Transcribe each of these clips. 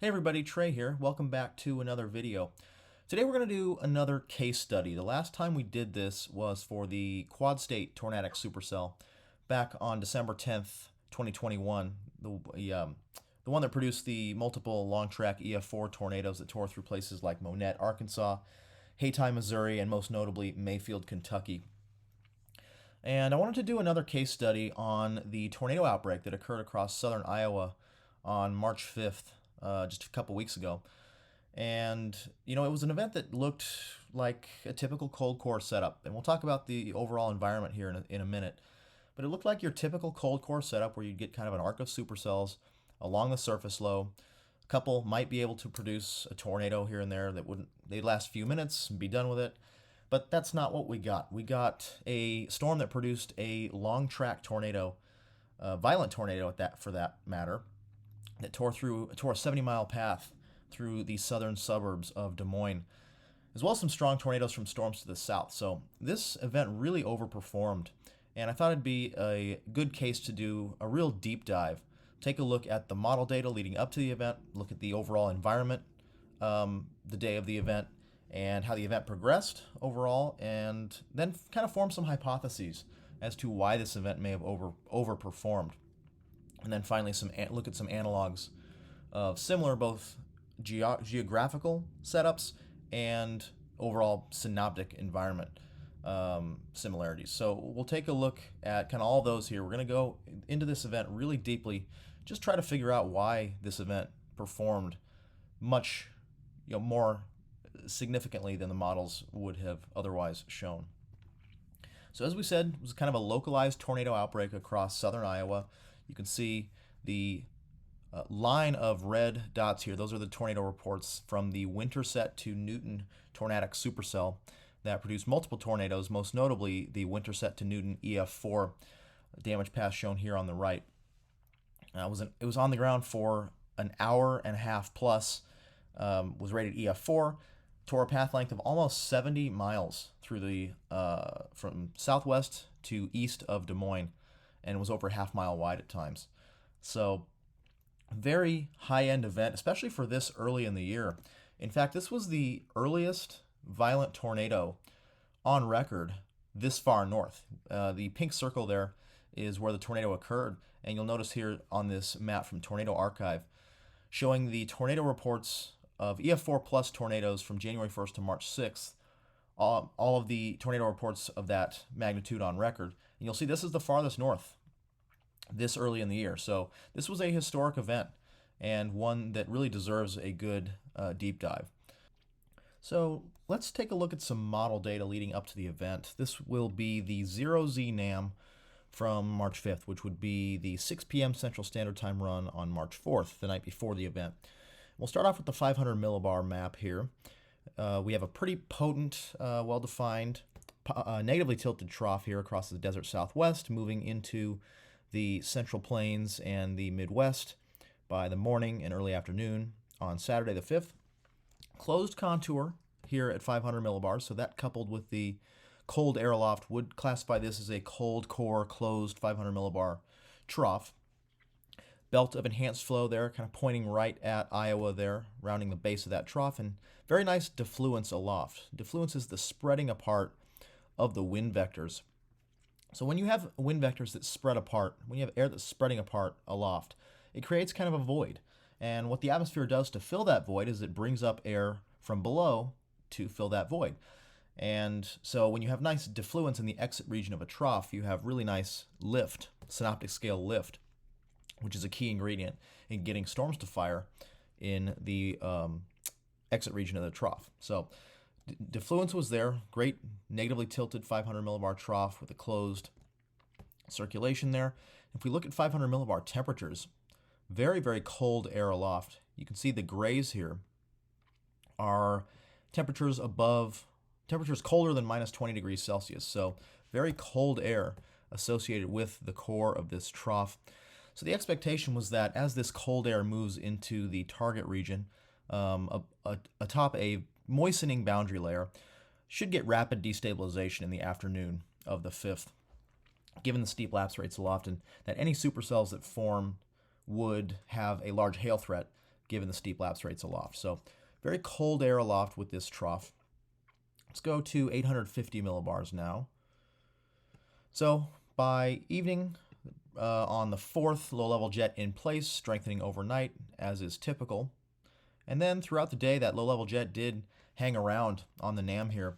Hey everybody, Trey here. Welcome back to another video. Today we're going to do another case study. The last time we did this was for the quad state tornadic supercell back on December 10th, 2021. The one that produced the multiple long track EF4 tornadoes that tore through places like Monette, Arkansas, Hayti, Missouri, and most notably Mayfield, Kentucky. And I wanted to do another case study on the tornado outbreak that occurred across southern Iowa on March 5th. Just a couple weeks ago. And, it was an event that looked like a typical cold core setup. And we'll talk about the overall environment here in a minute. But it looked like your typical cold core setup where you'd get kind of an arc of supercells along the surface low. A couple might be able to produce a tornado here and there they'd last a few minutes and be done with it. But that's not what we got. We got a storm that produced a long track tornado, a violent tornado for that matter, that tore a 70-mile path through the southern suburbs of Des Moines, as well as some strong tornadoes from storms to the south. So this event really overperformed, and I thought it'd be a good case to do a real deep dive. Take a look at the model data leading up to the event, look at the overall environment the day of the event, and how the event progressed overall, and then kind of form some hypotheses as to why this event may have overperformed. And then finally, look at some analogs of similar both geographical setups and overall synoptic environment similarities. So we'll take a look at kind of all those here. We're going to go into this event really deeply, just try to figure out why this event performed much more significantly than the models would have otherwise shown. So as we said, it was kind of a localized tornado outbreak across southern Iowa. You can see the line of red dots here. Those are the tornado reports from the Winterset to Newton tornadic supercell that produced multiple tornadoes, most notably the Winterset to Newton EF4 damage path shown here on the right. It was on the ground for an hour and a half plus, was rated EF4, tore a path length of almost 70 miles through from southwest to east of Des Moines, and was over a half mile wide at times. So very high-end event, especially for this early in the year. In fact, this was the earliest violent tornado on record this far north. The pink circle there is where the tornado occurred, and you'll notice here on this map from Tornado Archive showing the tornado reports of EF4 plus tornadoes from January 1st to March 6th, all of the tornado reports of that magnitude on record. And you'll see this is the farthest north this early in the year. So this was a historic event and one that really deserves a good deep dive. So let's take a look at some model data leading up to the event. This will be the 0Z NAM from March 5th, which would be the 6 p.m. Central Standard Time run on March 4th, the night before the event. We'll start off with the 500 millibar map here. We have a pretty potent, well-defined, negatively tilted trough here across the desert southwest, moving into the Central Plains and the Midwest by the morning and early afternoon on Saturday the 5th. Closed contour here at 500 millibars, so that coupled with the cold air aloft would classify this as a cold core closed 500 millibar trough. Belt of enhanced flow there, kind of pointing right at Iowa there, rounding the base of that trough, and very nice defluence aloft. Defluence is the spreading apart of the wind vectors. So when you have wind vectors that spread apart, when you have air that's spreading apart aloft, it creates kind of a void. And what the atmosphere does to fill that void is it brings up air from below to fill that void. And so when you have nice defluence in the exit region of a trough, you have really nice lift, synoptic scale lift, which is a key ingredient in getting storms to fire in the exit region of the trough. So defluence was there, great negatively tilted 500 millibar trough with a closed circulation there. If we look at 500 millibar temperatures, very, very cold air aloft. You can see the grays here are temperatures colder than minus 20 degrees Celsius. So very cold air associated with the core of this trough. So the expectation was that as this cold air moves into the target region, atop a moistening boundary layer, should get rapid destabilization in the afternoon of the 5th, given the steep lapse rates aloft, and that any supercells that form would have a large hail threat given the steep lapse rates aloft. So very cold air aloft with this trough. Let's go to 850 millibars now. So by evening on the 4th, low-level jet in place, strengthening overnight, as is typical. And then throughout the day, that low-level jet did hang around on the NAM here.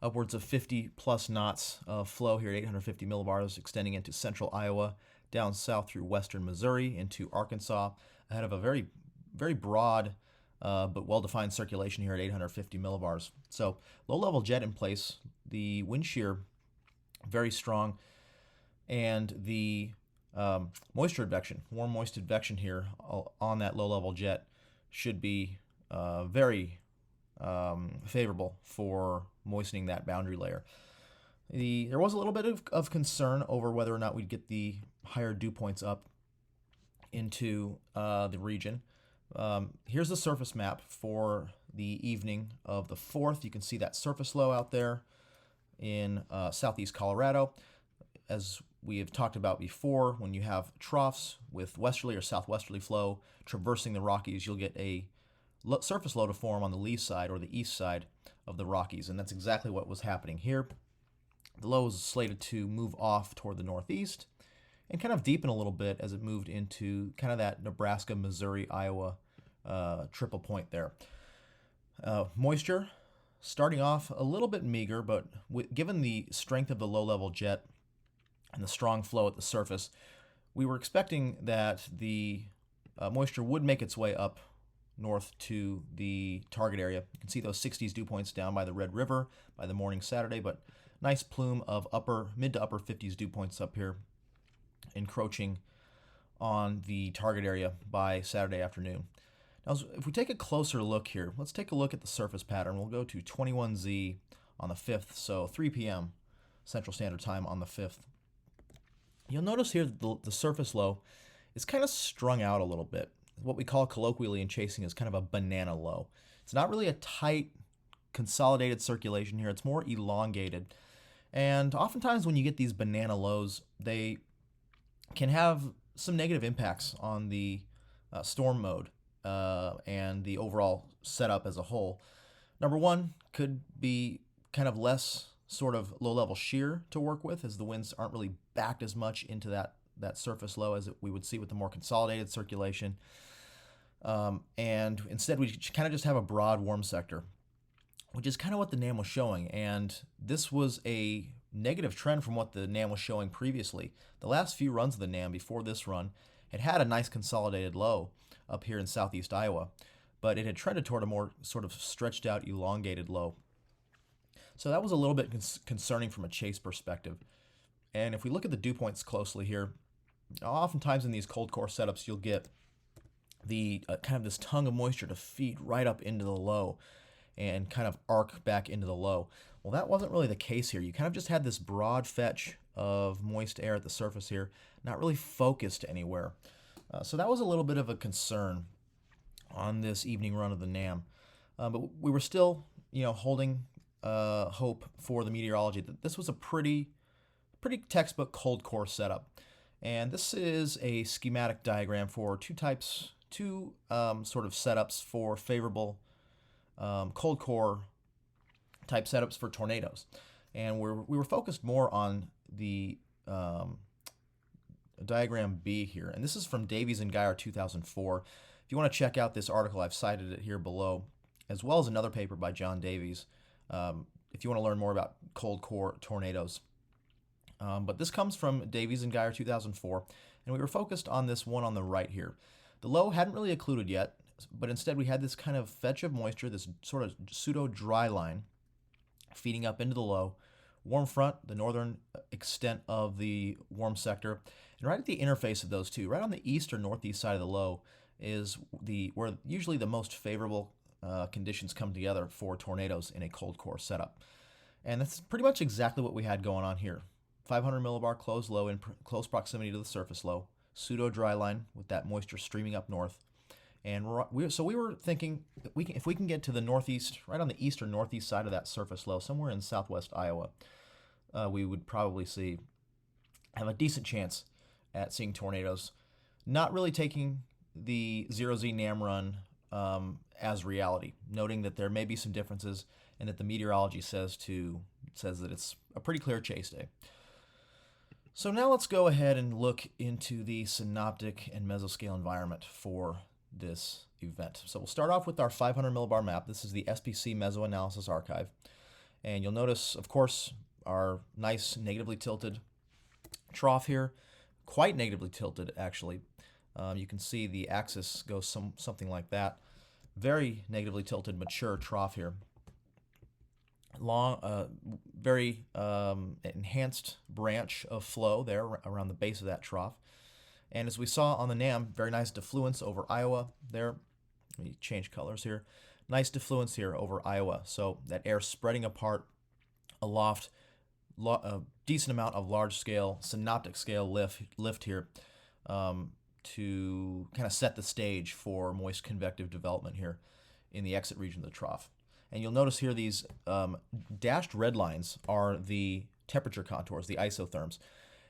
Upwards of 50 plus knots of flow here at 850 millibars, extending into central Iowa, down south through western Missouri into Arkansas, ahead of a very, very broad but well-defined circulation here at 850 millibars. So low-level jet in place, the wind shear very strong, and the moisture advection, warm moist advection here on that low-level jet should be very favorable for moistening that boundary layer. There was a little bit of concern over whether or not we'd get the higher dew points up into the region. Here's the surface map for the evening of the 4th. You can see that surface low out there in southeast Colorado. As we have talked about before, when you have troughs with westerly or southwesterly flow traversing the Rockies, you'll get a surface low to form on the lee side or the east side of the Rockies, and that's exactly what was happening here. The low was slated to move off toward the northeast and kind of deepen a little bit as it moved into kind of that Nebraska, Missouri, Iowa triple point there. Moisture starting off a little bit meager, but given the strength of the low-level jet and the strong flow at the surface, we were expecting that the moisture would make its way up north to the target area. You can see those 60s dew points down by the Red River by the morning Saturday, but nice plume of mid to upper 50s dew points up here encroaching on the target area by Saturday afternoon. Now, if we take a closer look here, let's take a look at the surface pattern. We'll go to 21Z on the 5th, so 3 p.m. Central Standard Time on the 5th. You'll notice here that the surface low is kind of strung out a little bit. What we call colloquially in chasing is kind of a banana low. It's not really a tight, consolidated circulation here. It's more elongated. And oftentimes when you get these banana lows, they can have some negative impacts on the storm mode and the overall setup as a whole. Number one could be kind of less sort of low-level shear to work with, as the winds aren't really backed as much into that surface low as we would see with the more consolidated circulation. And instead we kind of just have a broad warm sector, which is kind of what the NAM was showing. And this was a negative trend from what the NAM was showing previously. The last few runs of the NAM before this run had a nice consolidated low up here in southeast Iowa, but it had trended toward a more sort of stretched out, elongated low. So that was a little bit concerning from a chase perspective. And if we look at the dew points closely here, oftentimes in these cold core setups, you'll get the kind of this tongue of moisture to feed right up into the low and kind of arc back into the low. Well, that wasn't really the case here. You kind of just had this broad fetch of moist air at the surface here, not really focused anywhere. So that was a little bit of a concern on this evening run of the NAM. But we were still, holding hope for the meteorology that this was a pretty textbook cold core setup. And this is a schematic diagram for two sort of setups for favorable cold core type setups for tornadoes. And we were focused more on the diagram B here. And this is from Davies and Geyer 2004. If you want to check out this article, I've cited it here below, as well as another paper by John Davies, if you want to learn more about cold core tornadoes. But this comes from Davies and Geyer 2004, and we were focused on this one on the right here. The low hadn't really occluded yet, but instead we had this kind of fetch of moisture, this sort of pseudo-dry line feeding up into the low, warm front, the northern extent of the warm sector, and right at the interface of those two, right on the east or northeast side of the low, is where usually the most favorable conditions come together for tornadoes in a cold core setup. And that's pretty much exactly what we had going on here. 500 millibar closed low in close proximity to the surface low, pseudo dry line with that moisture streaming up north. And we were thinking that if we can get to the northeast, right on the east or northeast side of that surface low, somewhere in southwest Iowa, we would probably have a decent chance at seeing tornadoes. Not really taking the 0Z NAM run as reality, noting that there may be some differences and that the meteorology says that it's a pretty clear chase day. So now let's go ahead and look into the synoptic and mesoscale environment for this event. So we'll start off with our 500 millibar map. This is the SPC Mesoanalysis Archive. And you'll notice, of course, our nice negatively tilted trough here, quite negatively tilted actually. You can see the axis goes something like that. Very negatively tilted mature trough here. Long, very enhanced branch of flow there around the base of that trough. And as we saw on the NAM, very nice defluence over Iowa there. Let me change colors here. Nice defluence here over Iowa. So that air spreading apart aloft, a decent amount of large scale, synoptic scale lift here to kind of set the stage for moist convective development here in the exit region of the trough. And you'll notice here these dashed red lines are the temperature contours, the isotherms.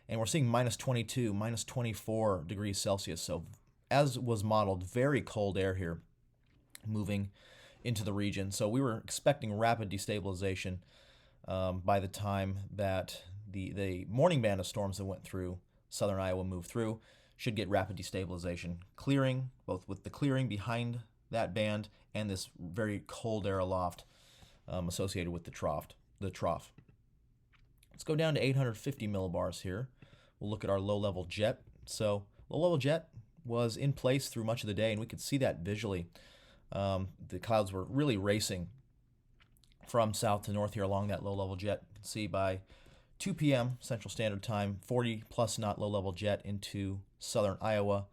And we're seeing minus 22, minus 24 degrees Celsius. So as was modeled, very cold air here moving into the region. So we were expecting rapid destabilization by the time that the morning band of storms that went through southern Iowa moved through. Should get rapid destabilization, clearing, both with the clearing behind that band and this very cold air aloft associated with the trough. Let's go down to 850 millibars here. We'll look at our low-level jet. So low-level jet was in place through much of the day, and we could see that visually. The clouds were really racing from south to north here along that low-level jet. You can see by 2 p.m. Central Standard Time, 40-plus knot low-level jet into southern Iowa,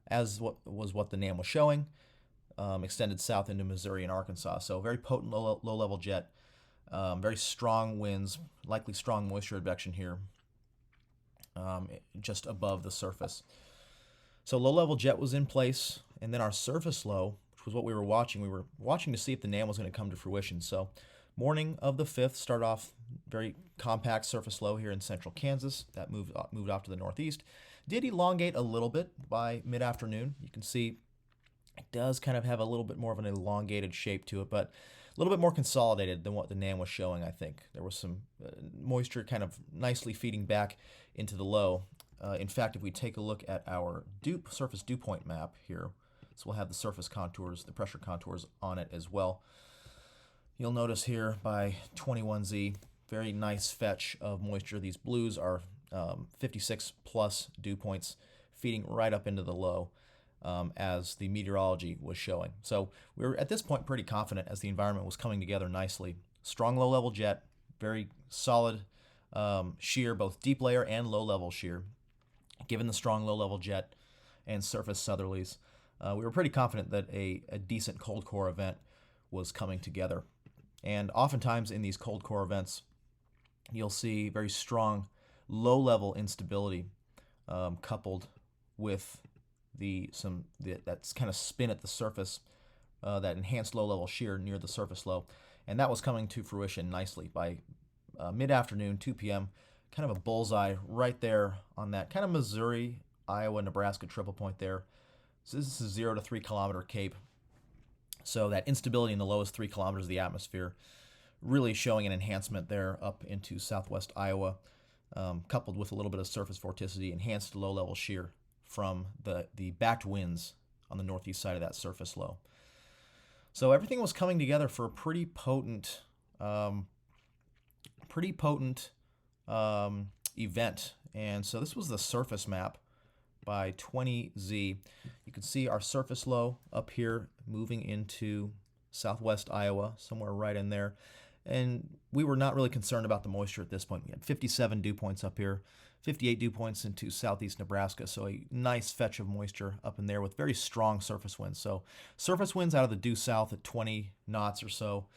as what the NAM was showing, extended south into Missouri and Arkansas. So very potent low-level jet, very strong winds, likely strong moisture advection here just above the surface. So low-level jet was in place, and then our surface low, which was what we were watching to see if the NAM was going to come to fruition. So morning of the 5th, start off very compact surface low here in central Kansas. That moved off to the northeast. Did elongate a little bit by mid-afternoon. You can see it does kind of have a little bit more of an elongated shape to it, but a little bit more consolidated than what the NAM was showing, I think. There was some moisture kind of nicely feeding back into the low. In fact, if we take a look at our surface dew point map here, so we'll have the surface contours, the pressure contours on it as well. You'll notice here by 21Z, very nice fetch of moisture. These blues are 56 plus dew points feeding right up into the low as the meteorology was showing. So we were at this point pretty confident as the environment was coming together nicely. Strong low-level jet, very solid shear, both deep layer and low-level shear. Given the strong low-level jet and surface southerlies, we were pretty confident that a decent cold core event was coming together. And oftentimes in these cold core events, you'll see very strong low-level instability coupled with that's kind of spin at the surface, that enhanced low-level shear near the surface low. And that was coming to fruition nicely by mid-afternoon, 2 p.m., kind of a bullseye right there on that kind of Missouri, Iowa, Nebraska triple point there. So this is 0 to 3 kilometer cape. So that instability in the lowest 3 kilometers of the atmosphere really showing an enhancement there up into southwest Iowa, coupled with a little bit of surface vorticity, enhanced low-level shear from the backed winds on the northeast side of that surface low. So everything was coming together for a pretty potent event. And so this was the surface map by 20Z. You can see our surface low up here moving into southwest Iowa, somewhere right in there. And we were not really concerned about the moisture at this point. We had 57 dew points up here, 58 dew points into southeast Nebraska. So a nice fetch of moisture up in there with very strong surface winds. So surface winds out of the due south at 20 knots or so,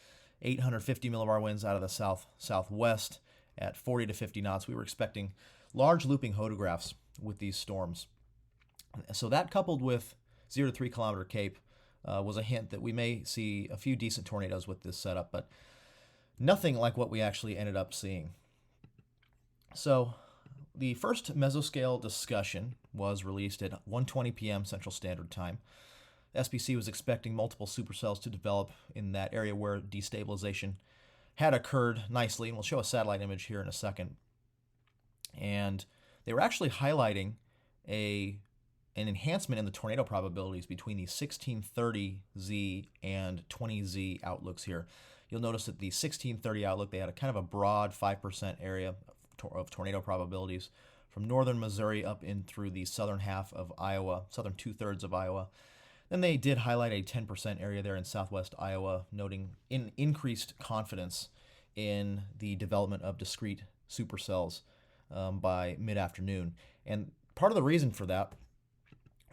850 millibar winds out of the southwest at 40 to 50 knots. We were expecting large looping hodographs with these storms. So that coupled with 0 to 3 kilometer cape was a hint that we may see a few decent tornadoes with this setup, but nothing like what we actually ended up seeing. So the first mesoscale discussion was released at 1:20 p.m. Central Standard Time. SPC was expecting multiple supercells to develop in that area where destabilization had occurred nicely, and we'll show a satellite image here in a second. And they were actually highlighting an enhancement in the tornado probabilities between the 1630Z and 20Z outlooks here. You'll notice that the 1630 outlook, they had a kind of a broad 5% area of tornado probabilities from northern Missouri up in through the southern half of Iowa, southern 2/3 of Iowa. Then they did highlight a 10% area there in southwest Iowa, noting increased confidence in the development of discrete supercells by mid-afternoon. And part of the reason for that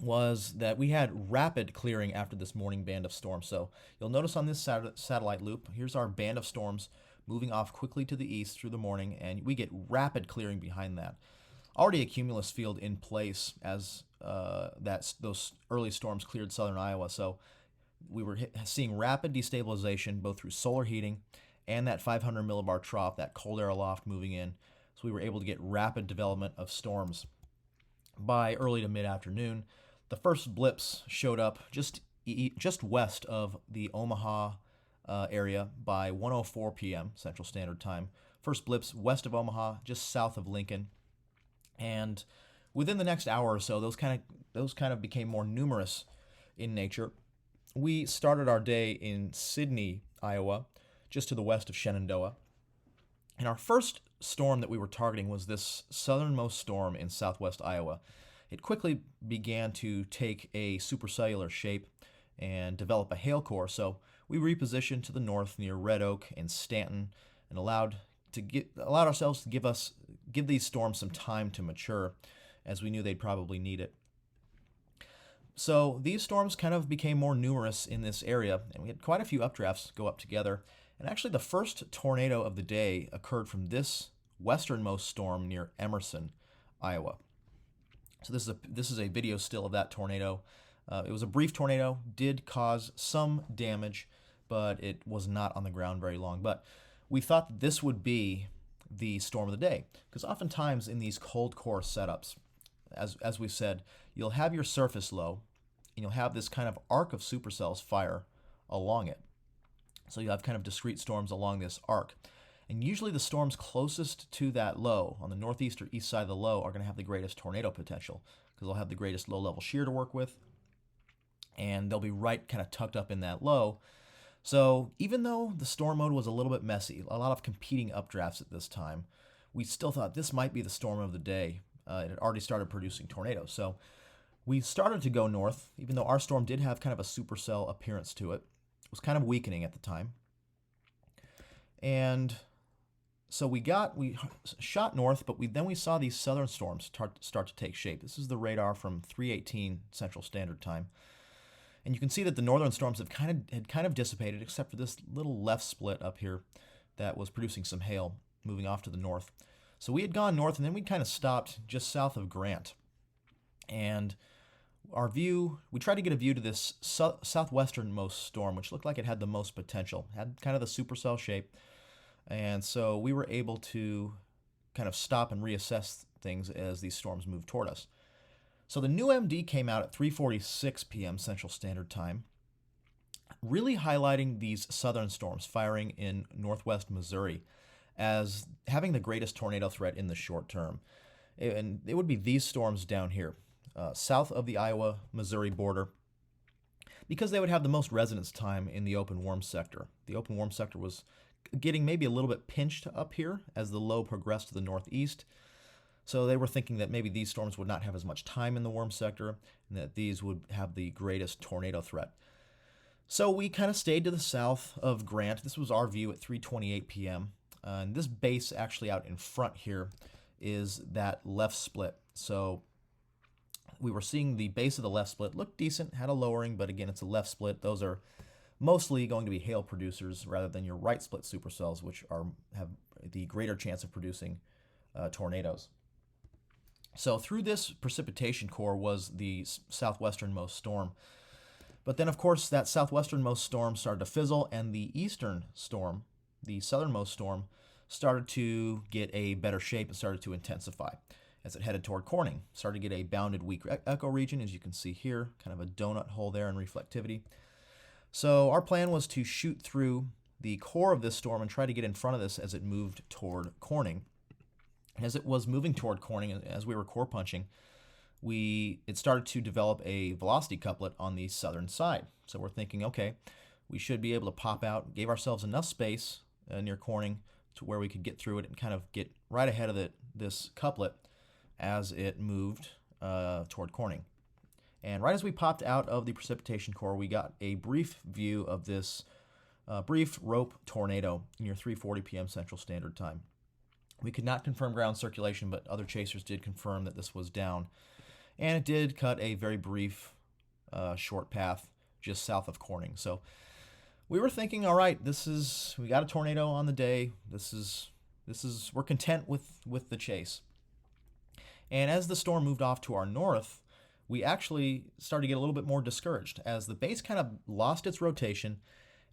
was that we had rapid clearing after this morning band of storms. So you'll notice on this satellite loop, here's our band of storms moving off quickly to the east through the morning, and we get rapid clearing behind that. Already a cumulus field in place as those early storms cleared southern Iowa. So we were seeing rapid destabilization both through solar heating and that 500 millibar trough, that cold air aloft moving in. So we were able to get rapid development of storms by early to mid-afternoon. The first blips showed up just west of the Omaha area by 1:04 p.m. Central Standard Time. First blips west of Omaha, just south of Lincoln. And within the next hour or so, those kind of became more numerous in nature. We started our day in Sidney, Iowa, just to the west of Shenandoah. And our first storm that we were targeting was this southernmost storm in southwest Iowa. It quickly began to take a supercellular shape and develop a hail core. So we repositioned to the north near Red Oak and Stanton and allowed ourselves to give these storms some time to mature, as we knew they'd probably need it. So these storms kind of became more numerous in this area, and we had quite a few updrafts go up together. And actually the first tornado of the day occurred from this westernmost storm near Emerson, Iowa. So this is a video still of that tornado. It was a brief tornado, did cause some damage, but it was not on the ground very long. But we thought this would be the storm of the day, because oftentimes in these cold core setups, as we said, you'll have your surface low, and you'll have this kind of arc of supercells fire along it. So you have kind of discrete storms along this arc. And usually the storms closest to that low, on the northeast or east side of the low, are going to have the greatest tornado potential, because they'll have the greatest low-level shear to work with, and they'll be right kind of tucked up in that low. So even though the storm mode was a little bit messy, a lot of competing updrafts at this time, we still thought this might be the storm of the day. It had already started producing tornadoes. So we started to go north, even though our storm did have kind of a supercell appearance to it. It was kind of weakening at the time. And so we shot north, but then we saw these southern storms start to take shape. This is the radar from 3:18 Central Standard Time. And you can see that the northern storms had kind of dissipated, except for this little left split up here that was producing some hail moving off to the north. So we had gone north, and then we kind of stopped just south of Grant. And we tried to get a view to this southwesternmost storm, which looked like it had the most potential, had kind of the supercell shape. And so we were able to kind of stop and reassess things as these storms moved toward us. So the new MD came out at 3:46 p.m. Central Standard Time, really highlighting these southern storms firing in northwest Missouri as having the greatest tornado threat in the short term. And it would be these storms down here, south of the Iowa-Missouri border, because they would have the most residence time in the open warm sector. The open warm sector was getting maybe a little bit pinched up here as the low progressed to the northeast. So they were thinking that maybe these storms would not have as much time in the warm sector, and that these would have the greatest tornado threat. So we kind of stayed to the south of Grant. This was our view at 3:28 p.m. And this base actually out in front here is that left split. So we were seeing the base of the left split look decent, had a lowering, but again, it's a left split. Those are mostly going to be hail producers rather than your right split supercells, which have the greater chance of producing tornadoes. So through this precipitation core was the southwesternmost storm. But then, of course, that southwesternmost storm started to fizzle, and the eastern storm, the southernmost storm, started to get a better shape and started to intensify. as it headed toward Corning. Started to get a bounded weak echo region, as you can see here, kind of a donut hole there in reflectivity. So our plan was to shoot through the core of this storm and try to get in front of this as it moved toward Corning. As it was moving toward Corning, as we were core punching, it started to develop a velocity couplet on the southern side. So we're thinking, okay, we should be able to pop out, gave ourselves enough space near Corning to where we could get through it and kind of get right ahead of this couplet as it moved toward Corning. And right as we popped out of the precipitation core, we got a brief view of this brief rope tornado near 3:40 p.m. Central Standard Time. We could not confirm ground circulation, but other chasers did confirm that this was down. And it did cut a very brief, short path just south of Corning. So we were thinking, all right, we got a tornado on the day. We're content with the chase. And as the storm moved off to our north, we actually started to get a little bit more discouraged as the base kind of lost its rotation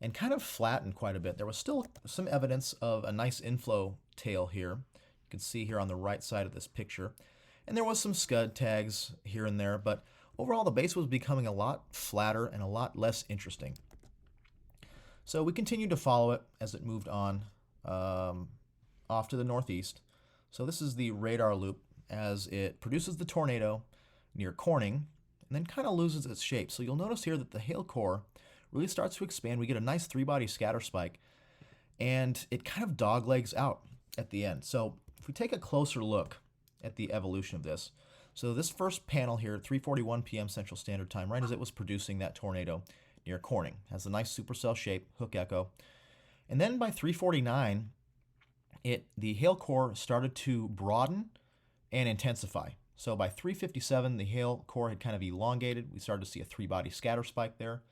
and kind of flattened quite a bit. There was still some evidence of a nice inflow tail here. You can see here on the right side of this picture. And there was some scud tags here and there, but overall the base was becoming a lot flatter and a lot less interesting. So we continued to follow it as it moved on off to the northeast. So this is the radar loop as it produces the tornado near Corning and then kind of loses its shape. So you'll notice here that the hail core really starts to expand. We get a nice three-body scatter spike, and it kind of doglegs out at the end. So if we take a closer look at the evolution of this, so this first panel here at 3:41 p.m. Central Standard Time, right as it was producing that tornado near Corning, has a nice supercell shape, hook echo. And then by 3:49, the hail core started to broaden and intensify. So by 3:57, the hail core had kind of elongated. We started to see a three-body scatter spike there.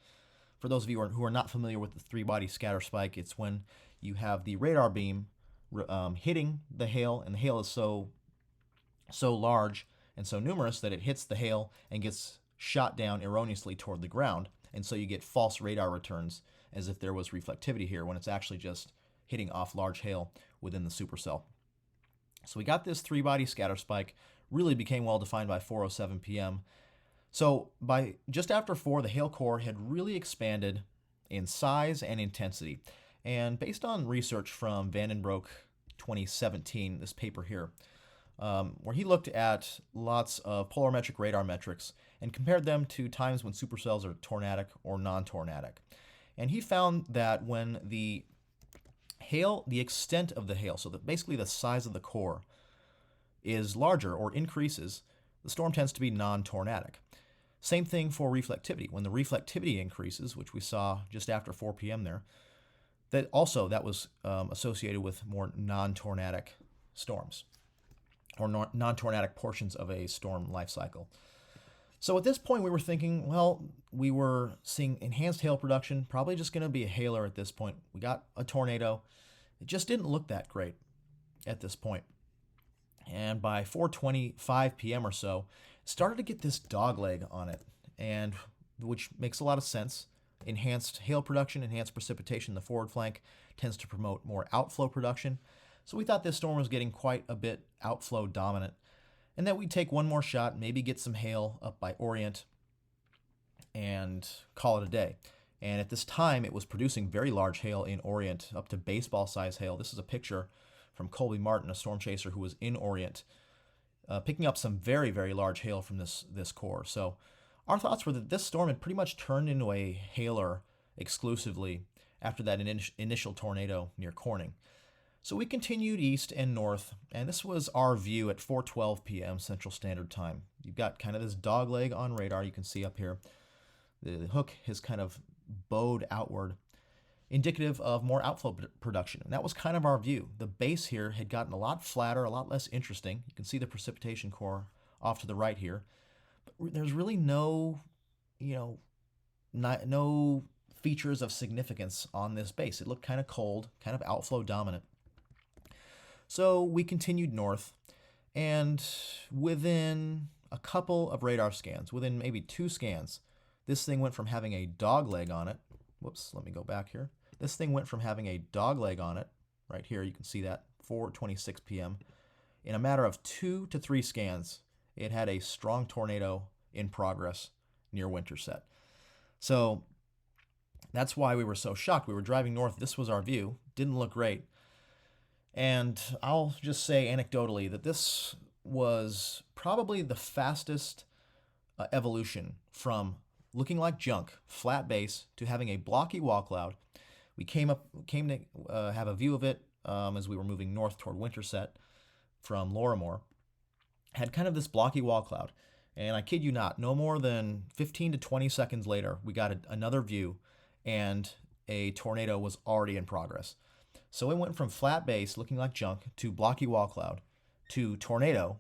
For those of you who are not familiar with the three-body scatter spike, it's when you have the radar beam hitting the hail, and the hail is so large and so numerous that it hits the hail and gets shot down erroneously toward the ground. And so you get false radar returns as if there was reflectivity here when it's actually just hitting off large hail within the supercell. So we got this three-body scatter spike, really became well-defined by 4:07 p.m. So by just after 4, the hail core had really expanded in size and intensity. And based on research from Vandenbroek 2017, this paper here, where he looked at lots of polarimetric radar metrics and compared them to times when supercells are tornadic or non-tornadic. And he found that when the extent of the hail, so that basically the size of the core, is larger or increases, the storm tends to be non-tornadic. Same thing for reflectivity. When the reflectivity increases, which we saw just after 4 p.m. there, that was associated with more non-tornadic storms or non-tornadic portions of a storm life cycle. So at this point we were thinking, well, we were seeing enhanced hail production, probably just going to be a hailer at this point. We got a tornado. It just didn't look that great at this point. And by 4:25 p.m. or so, it started to get this dogleg on it, and which makes a lot of sense. Enhanced hail production, enhanced precipitation in the forward flank tends to promote more outflow production. So we thought this storm was getting quite a bit outflow dominant, and that we'd take one more shot, maybe get some hail up by Orient, and call it a day. And at this time, it was producing very large hail in Orient, up to baseball-size hail. This is a picture from Colby Martin, a storm chaser who was in Orient, picking up some very, very large hail from this core. So our thoughts were that this storm had pretty much turned into a hailer exclusively after that initial tornado near Corning. So we continued east and north, and this was our view at 4:12 p.m. Central Standard Time. You've got kind of this dogleg on radar you can see up here. The hook has kind of bowed outward, indicative of more outflow production. And that was kind of our view. The base here had gotten a lot flatter, a lot less interesting. You can see the precipitation core off to the right here. But there's really no features of significance on this base. It looked kind of cold, kind of outflow dominant. So we continued north, and within a couple of radar scans, within maybe 2 scans, this thing went from having a dogleg on it. Whoops, let me go back here. This thing went from having a dogleg on it, right here, you can see that, 4:26 p.m., in a matter of 2 to 3 scans, it had a strong tornado in progress near Winterset. So that's why we were so shocked. We were driving north. This was our view. Didn't look great. And I'll just say anecdotally that this was probably the fastest evolution from looking like junk, flat base, to having a blocky wall cloud. We came to have a view of it as we were moving north toward Winterset from Lorimore. Had kind of this blocky wall cloud. And I kid you not, no more than 15 to 20 seconds later, we got another view, and a tornado was already in progress. So it went from flat base, looking like junk, to blocky wall cloud, to tornado,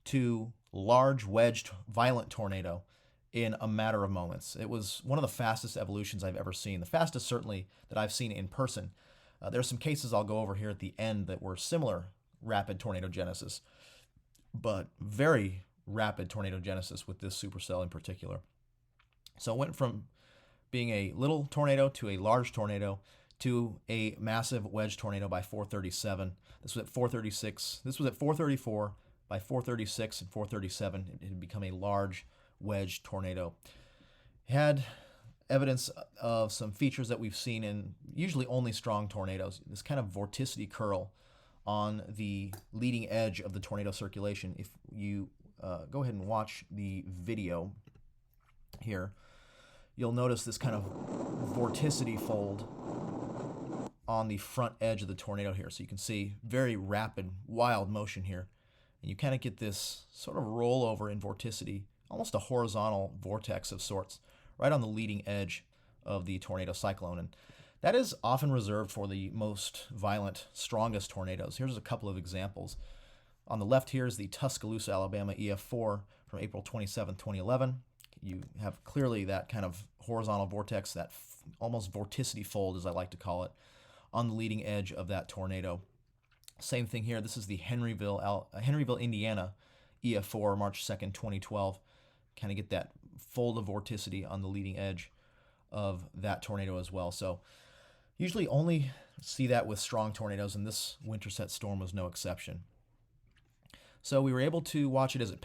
to large wedged violent tornado in a matter of moments. It was one of the fastest evolutions I've ever seen, the fastest certainly that I've seen in person. There's some cases I'll go over here at the end that were similar rapid tornadogenesis, but very rapid tornadogenesis with this supercell in particular. So it went from being a little tornado to a large tornado to a massive wedge tornado by 437. This was at 436. This was at 434. By 436 and 437, it had become a large wedge tornado. It had evidence of some features that we've seen in usually only strong tornadoes. This kind of vorticity curl on the leading edge of the tornado circulation. If you go ahead and watch the video here, you'll notice this kind of vorticity fold on the front edge of the tornado here. So you can see very rapid, wild motion here. And you kind of get this sort of rollover in vorticity, almost a horizontal vortex of sorts, right on the leading edge of the tornado cyclone. And that is often reserved for the most violent, strongest tornadoes. Here's a couple of examples. On the left here is the Tuscaloosa, Alabama EF4 from April 27, 2011. You have clearly that kind of horizontal vortex, that almost vorticity fold, as I like to call it, on the leading edge of that tornado. Same thing here. This is the Henryville, Indiana EF4, March 2nd, 2012. Kind of get that fold of vorticity on the leading edge of that tornado as well. So usually only see that with strong tornadoes, and this Winterset storm was no exception. So we were able to watch it as it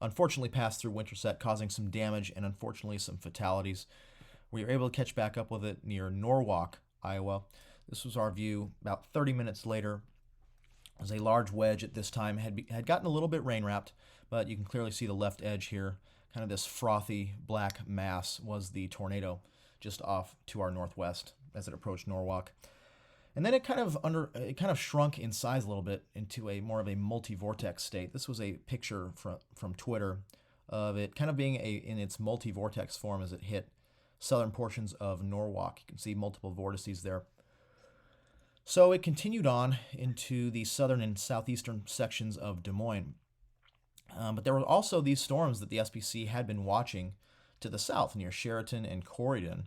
unfortunately passed through Winterset, causing some damage and unfortunately some fatalities. We were able to catch back up with it near Norwalk, Iowa. This was our view about 30 minutes later. It was a large wedge at this time, had gotten a little bit rain-wrapped, but you can clearly see the left edge here. Kind of this frothy black mass was the tornado just off to our northwest as it approached Norwalk. And then it kind of shrunk in size a little bit into a more of a multi-vortex state. This was a picture from Twitter of it kind of being in its multi-vortex form as it hit southern portions of Norwalk. You can see multiple vortices there. So it continued on into the southern and southeastern sections of Des Moines. But there were also these storms that the SPC had been watching to the south near Chariton and Corydon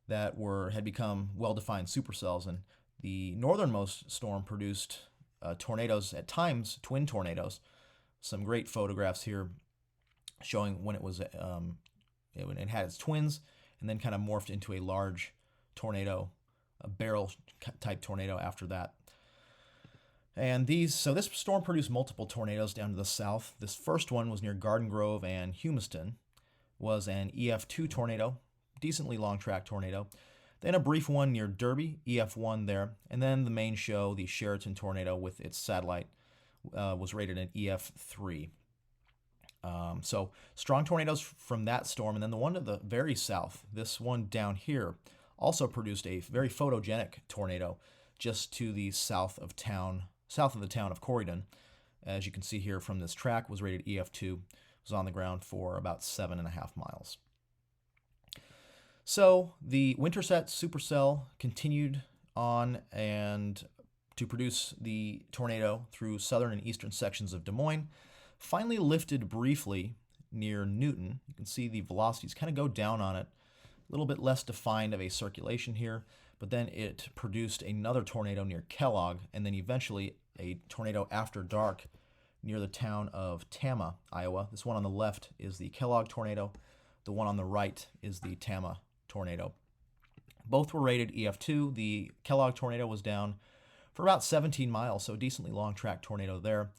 that had become well-defined supercells. And the northernmost storm produced tornadoes, at times twin tornadoes. Some great photographs here showing when it had its twins and then kind of morphed into a large tornado, a barrel-type tornado after that. And this storm produced multiple tornadoes down to the south. This first one was near Garden Grove and Humiston, was an EF2 tornado, decently long-track tornado. Then a brief one near Derby, EF1 there. And then the main show, the Chariton tornado with its satellite, was rated an EF3. So strong tornadoes from that storm. And then the one to the very south, this one down here, also produced a very photogenic tornado just to the south of the town of Corydon. As you can see here from this track, was rated EF2, was on the ground for about 7.5 miles. So the Winterset supercell continued on and to produce the tornado through southern and eastern sections of Des Moines, finally lifted briefly near Newton. You can see the velocities kind of go down on it, a little bit less defined of a circulation here, but then it produced another tornado near Kellogg, and then eventually a tornado after dark near the town of Tama, Iowa. This one on the left is the Kellogg tornado. The one on the right is the Tama tornado. Both were rated EF2. The Kellogg tornado was down for about 17 miles, so a decently long track tornado there.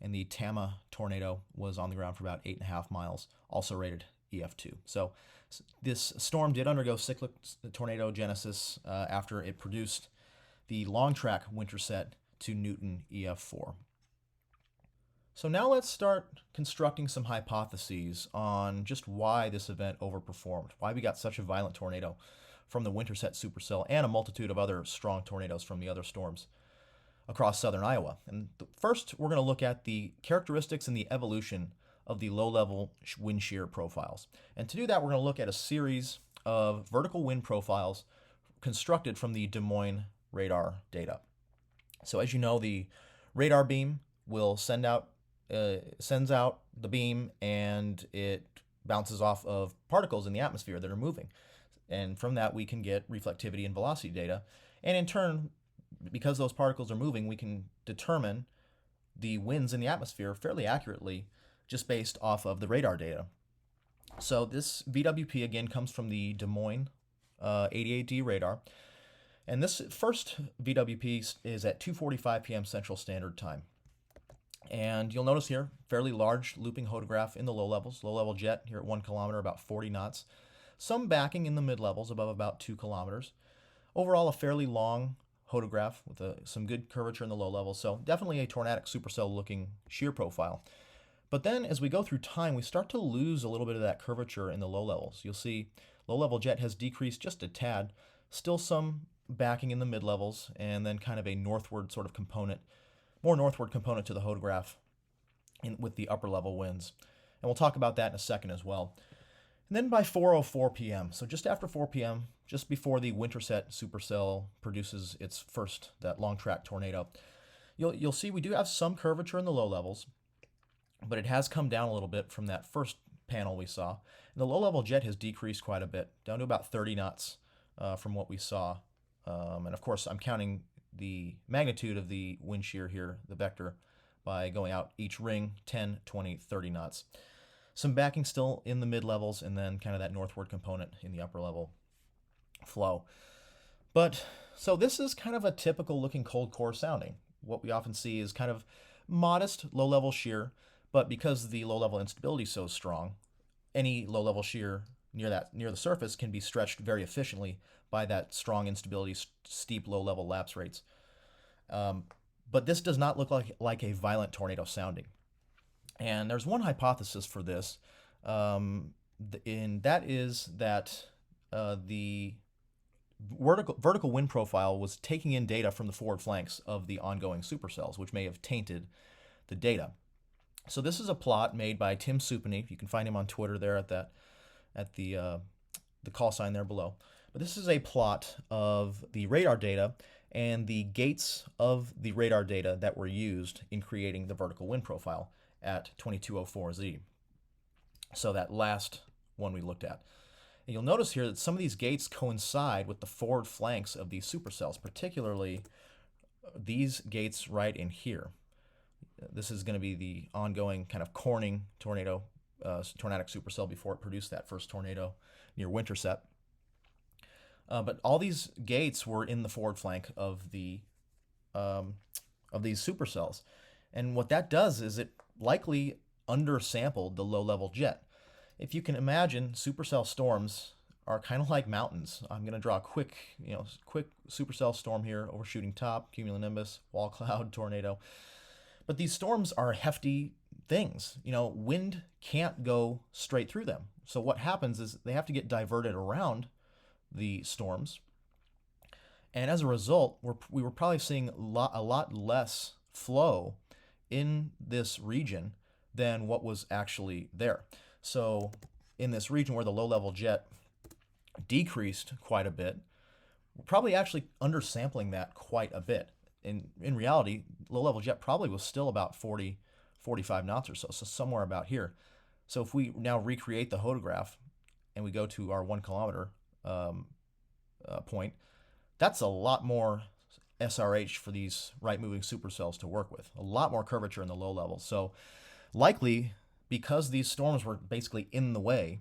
And the Tama tornado was on the ground for about 8.5 miles, also rated EF2. So this storm did undergo cyclic tornadogenesis after it produced the long track Winterset to Newton EF4. So now let's start constructing some hypotheses on just why this event overperformed, why we got such a violent tornado from the Winterset supercell and a multitude of other strong tornadoes from the other storms across southern Iowa. And first, we're going to look at the characteristics and the evolution of the low-level wind shear profiles. And to do that, we're going to look at a series of vertical wind profiles constructed from the Des Moines radar data. So as you know, the radar beam will sends out the beam, and it bounces off of particles in the atmosphere that are moving. And from that, we can get reflectivity and velocity data. And in turn, because those particles are moving, we can determine the winds in the atmosphere fairly accurately just based off of the radar data. So this VWP, again, comes from the Des Moines 88D radar. And this first VWP is at 2:45 p.m. Central Standard Time. And you'll notice here, fairly large looping hodograph in the low levels. Low-level jet here at 1 kilometer, about 40 knots. Some backing in the mid-levels, above about 2 kilometers. Overall, a fairly long hodograph with some good curvature in the low levels. So definitely a tornadic supercell-looking shear profile. But then as we go through time, we start to lose a little bit of that curvature in the low levels. You'll see low-level jet has decreased just a tad. Still some backing in the mid-levels, and then kind of a northward sort of component, more northward component to the hodograph with the upper level winds. And we'll talk about that in a second as well. And then by 4:04 p.m., so just after 4 p.m., just before the Winterset supercell produces its first, that long track tornado, you'll see we do have some curvature in the low levels, but it has come down a little bit from that first panel we saw. And the low level jet has decreased quite a bit, down to about 30 knots from what we saw. And of course, I'm counting the magnitude of the wind shear here, the vector, by going out each ring 10, 20, 30 knots. Some backing still in the mid-levels, and then kind of that northward component in the upper level flow. But so this is kind of a typical looking cold core sounding. What we often see is kind of modest low-level shear, but because the low-level instability is so strong, any low-level shear near the surface can be stretched very efficiently by that strong instability, steep low-level lapse rates. But this does not look like a violent tornado sounding. And there's one hypothesis for this, and that is that the vertical wind profile was taking in data from the forward flanks of the ongoing supercells, which may have tainted the data. So this is a plot made by Tim Supany. You can find him on Twitter there at the call sign there below. But this is a plot of the radar data and the gates of the radar data that were used in creating the vertical wind profile at 2204Z. So that last one we looked at. And you'll notice here that some of these gates coincide with the forward flanks of these supercells, particularly these gates right in here. This is going to be the ongoing kind of Corning tornado, tornadic supercell before it produced that first tornado near Winterset. But all these gates were in the forward flank of these supercells. And what that does is it likely undersampled the low-level jet. If you can imagine, supercell storms are kind of like mountains. I'm going to draw a quick supercell storm here, overshooting top, cumulonimbus, wall cloud, tornado. But these storms are hefty things. Wind can't go straight through them. So what happens is they have to get diverted around the storms. And as a result, we were probably seeing a lot less flow in this region than what was actually there. So in this region where the low-level jet decreased quite a bit, we're probably actually undersampling that quite a bit. In reality, low-level jet probably was still about 40, 45 knots or so somewhere about here. So if we now recreate the hodograph and we go to our 1 kilometer point, that's a lot more SRH for these right-moving supercells to work with. A lot more curvature in the low level. So likely, because these storms were basically in the way,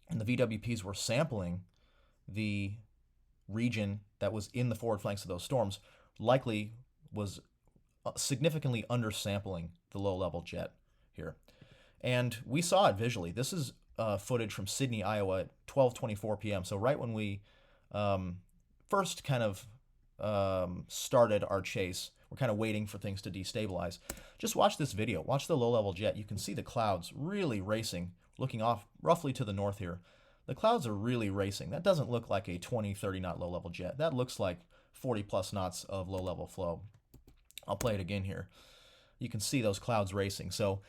and the VWPs were sampling the region that was in the forward flanks of those storms, likely was significantly undersampling the low-level jet here. And we saw it visually. This is footage from Sydney, Iowa at 12:24 p.m. So right when we first kind of started our chase, we're kind of waiting for things to destabilize. Just watch this video. Watch the low-level jet. You can see the clouds really racing, looking off roughly to the north here. The clouds are really racing. That doesn't look like a 20, 30 knot low-level jet. That looks like 40 plus knots of low-level flow. I'll play it again here. You can see those clouds racing. So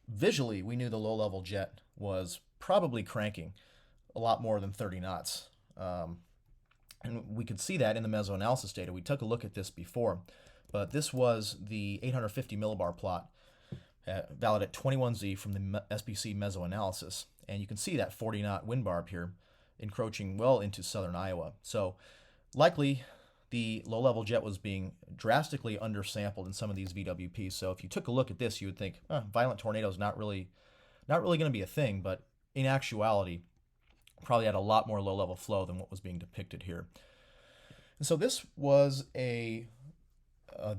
visually, we knew the low-level jet was probably cranking a lot more than 30 knots. And we could see that in the mesoanalysis data. We took a look at this before, but this was the 850 millibar plot valid at 21Z from the SBC mesoanalysis. And you can see that 40 knot wind barb here encroaching well into southern Iowa. So likely the low-level jet was being drastically undersampled in some of these VWPs. So if you took a look at this, you would think, violent tornadoes not really going to be a thing, but in actuality, probably had a lot more low-level flow than what was being depicted here. And so this was the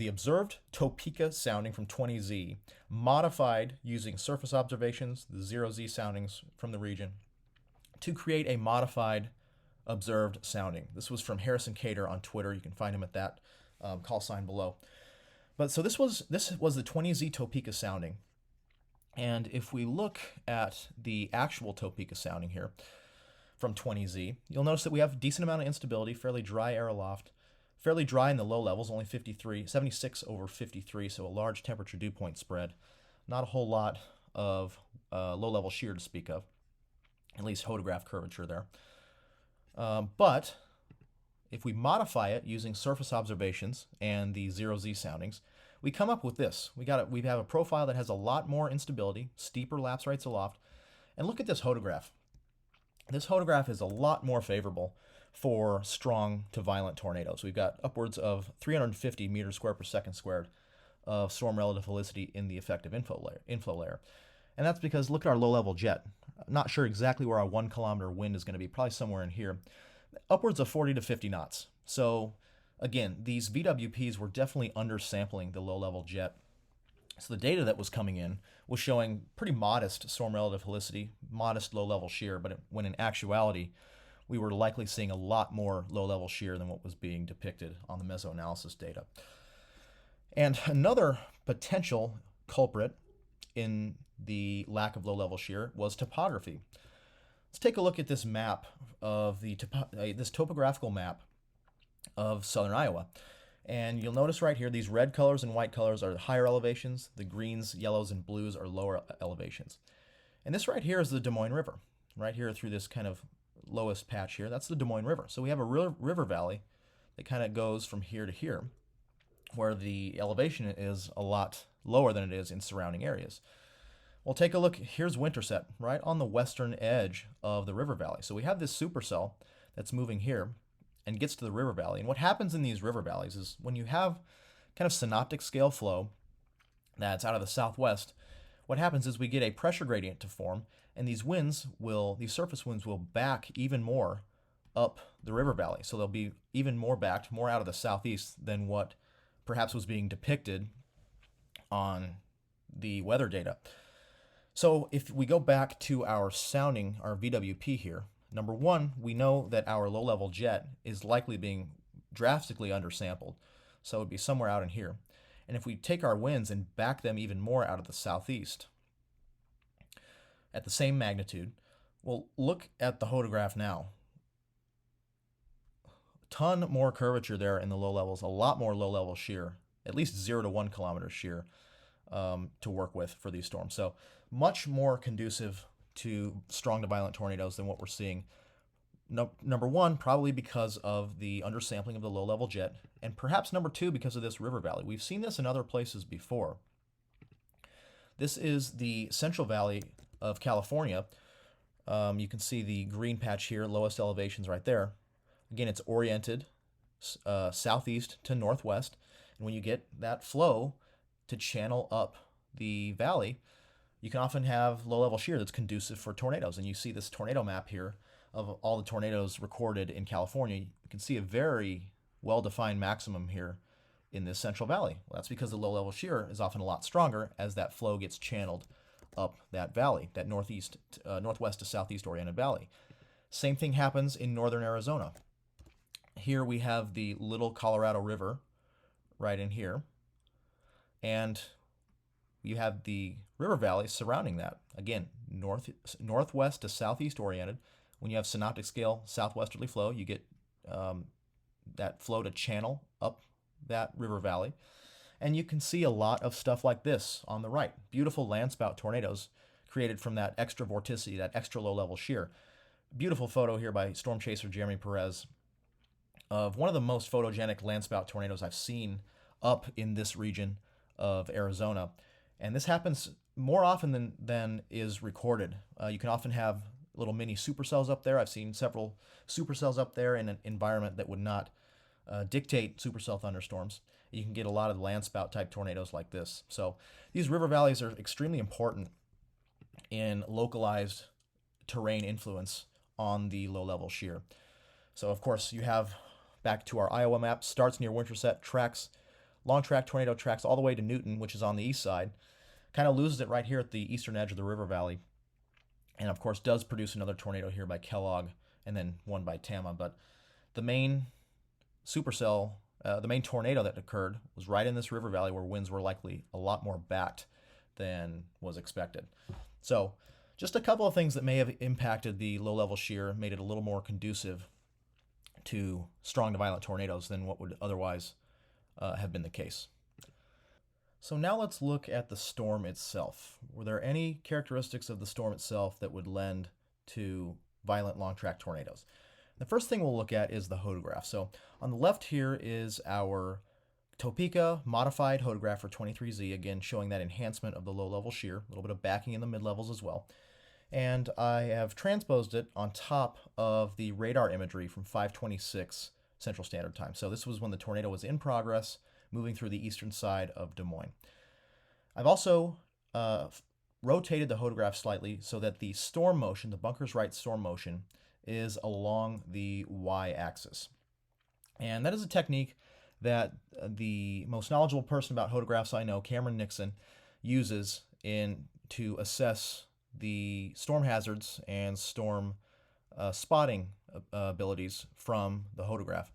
observed Topeka sounding from 20Z, modified using surface observations, the 0Z soundings from the region, to create a modified observed sounding. This was from Harrison Cater on Twitter. You can find him at that call sign below. But so this was the 20Z Topeka sounding. And if we look at the actual Topeka sounding here from 20Z, you'll notice that we have a decent amount of instability, fairly dry air aloft, fairly dry in the low levels, only 76 over 53, so a large temperature dew point spread. Not a whole lot of low-level shear to speak of, at least photograph curvature there. But if we modify it using surface observations and the 0Z soundings, we come up with this. We have a profile that has a lot more instability, steeper lapse rates aloft. And look at this photograph. This photograph is a lot more favorable for strong to violent tornadoes. We've got upwards of 350 meters squared per second squared of storm relative helicity in the effective inflow layer. And that's because look at our low-level jet. I'm not sure exactly where our 1 kilometer wind is going to be, probably somewhere in here. Upwards of 40 to 50 knots. So again, these VWPs were definitely undersampling the low-level jet. So the data that was coming in was showing pretty modest storm relative helicity, modest low-level shear, but when in actuality, we were likely seeing a lot more low-level shear than what was being depicted on the mesoanalysis data. And another potential culprit in the lack of low-level shear was topography. Let's take a look at this map of this topographical map of southern Iowa. And you'll notice right here, these red colors and white colors are higher elevations. The greens, yellows, and blues are lower elevations. And this right here is the Des Moines River. Right here through this kind of lowest patch here, that's the Des Moines River. So we have a river valley that kind of goes from here to here, where the elevation is a lot lower than it is in surrounding areas. Well, take a look. Here's Winterset, right on the western edge of the river valley. So we have this supercell that's moving here and gets to the river valley. And what happens in these river valleys is when you have kind of synoptic scale flow that's out of the southwest, what happens is we get a pressure gradient to form, and these surface winds will back even more up the river valley. So they'll be even more backed, more out of the southeast than what perhaps was being depicted on the weather data. So if we go back to our sounding, our VWP here, number one, we know that our low-level jet is likely being drastically undersampled. So it would be somewhere out in here. And if we take our winds and back them even more out of the southeast at the same magnitude, well, look at the photograph now. A ton more curvature there in the low levels, a lot more low-level shear, at least 0 to 1 kilometer shear to work with for these storms. So much more conducive to strong to violent tornadoes than what we're seeing. Number one, probably because of the undersampling of the low-level jet, and perhaps number two, because of this river valley. We've seen this in other places before. This is the Central Valley of California. You can see the green patch here, lowest elevations right there. Again, it's oriented southeast to northwest, and when you get that flow to channel up the valley, you can often have low-level shear that's conducive for tornadoes. And you see this tornado map here of all the tornadoes recorded in California. You can see a very well-defined maximum here in this central valley? Well, that's because the low-level shear is often a lot stronger as that flow gets channeled up that valley, that northwest to southeast oriented valley. Same thing happens in northern Arizona. Here we have the Little Colorado River right in here, and you have the river valley surrounding that. Again, northwest to southeast oriented. When you have synoptic scale southwesterly flow, you get that flow to channel up that river valley. And you can see a lot of stuff like this on the right. Beautiful landspout tornadoes created from that extra vorticity, that extra low-level shear. Beautiful photo here by storm chaser Jeremy Perez of one of the most photogenic landspout tornadoes I've seen up in this region of Arizona. And this happens more often than is recorded. You can often have little mini supercells up there. I've seen several supercells up there in an environment that would not dictate supercell thunderstorms. You can get a lot of landspout type tornadoes like this. So these river valleys are extremely important in localized terrain influence on the low-level shear. So of course you have, back to our Iowa map, starts near Winterset, tracks, long track tornado tracks all the way to Newton, which is on the east side, kind of loses it right here at the eastern edge of the river valley, and of course does produce another tornado here by Kellogg and then one by Tama. But the main supercell, the main tornado that occurred was right in this river valley where winds were likely a lot more backed than was expected. So just a couple of things that may have impacted the low-level shear, made it a little more conducive to strong to violent tornadoes than what would otherwise have been the case. So now let's look at the storm itself. Were there any characteristics of the storm itself that would lend to violent long-track tornadoes? The first thing we'll look at is the hodograph. So on the left here is our Topeka modified hodograph for 23Z, again showing that enhancement of the low-level shear, a little bit of backing in the mid-levels as well. And I have transposed it on top of the radar imagery from 5:26 Central Standard Time. So this was when the tornado was in progress, moving through the eastern side of Des Moines. I've also rotated the hodograph slightly so that the storm motion, the bunker's right storm motion, is along the y-axis. And that is a technique that the most knowledgeable person about hodographs I know, Cameron Nixon, uses to assess the storm hazards and storm spotting abilities from the hodograph.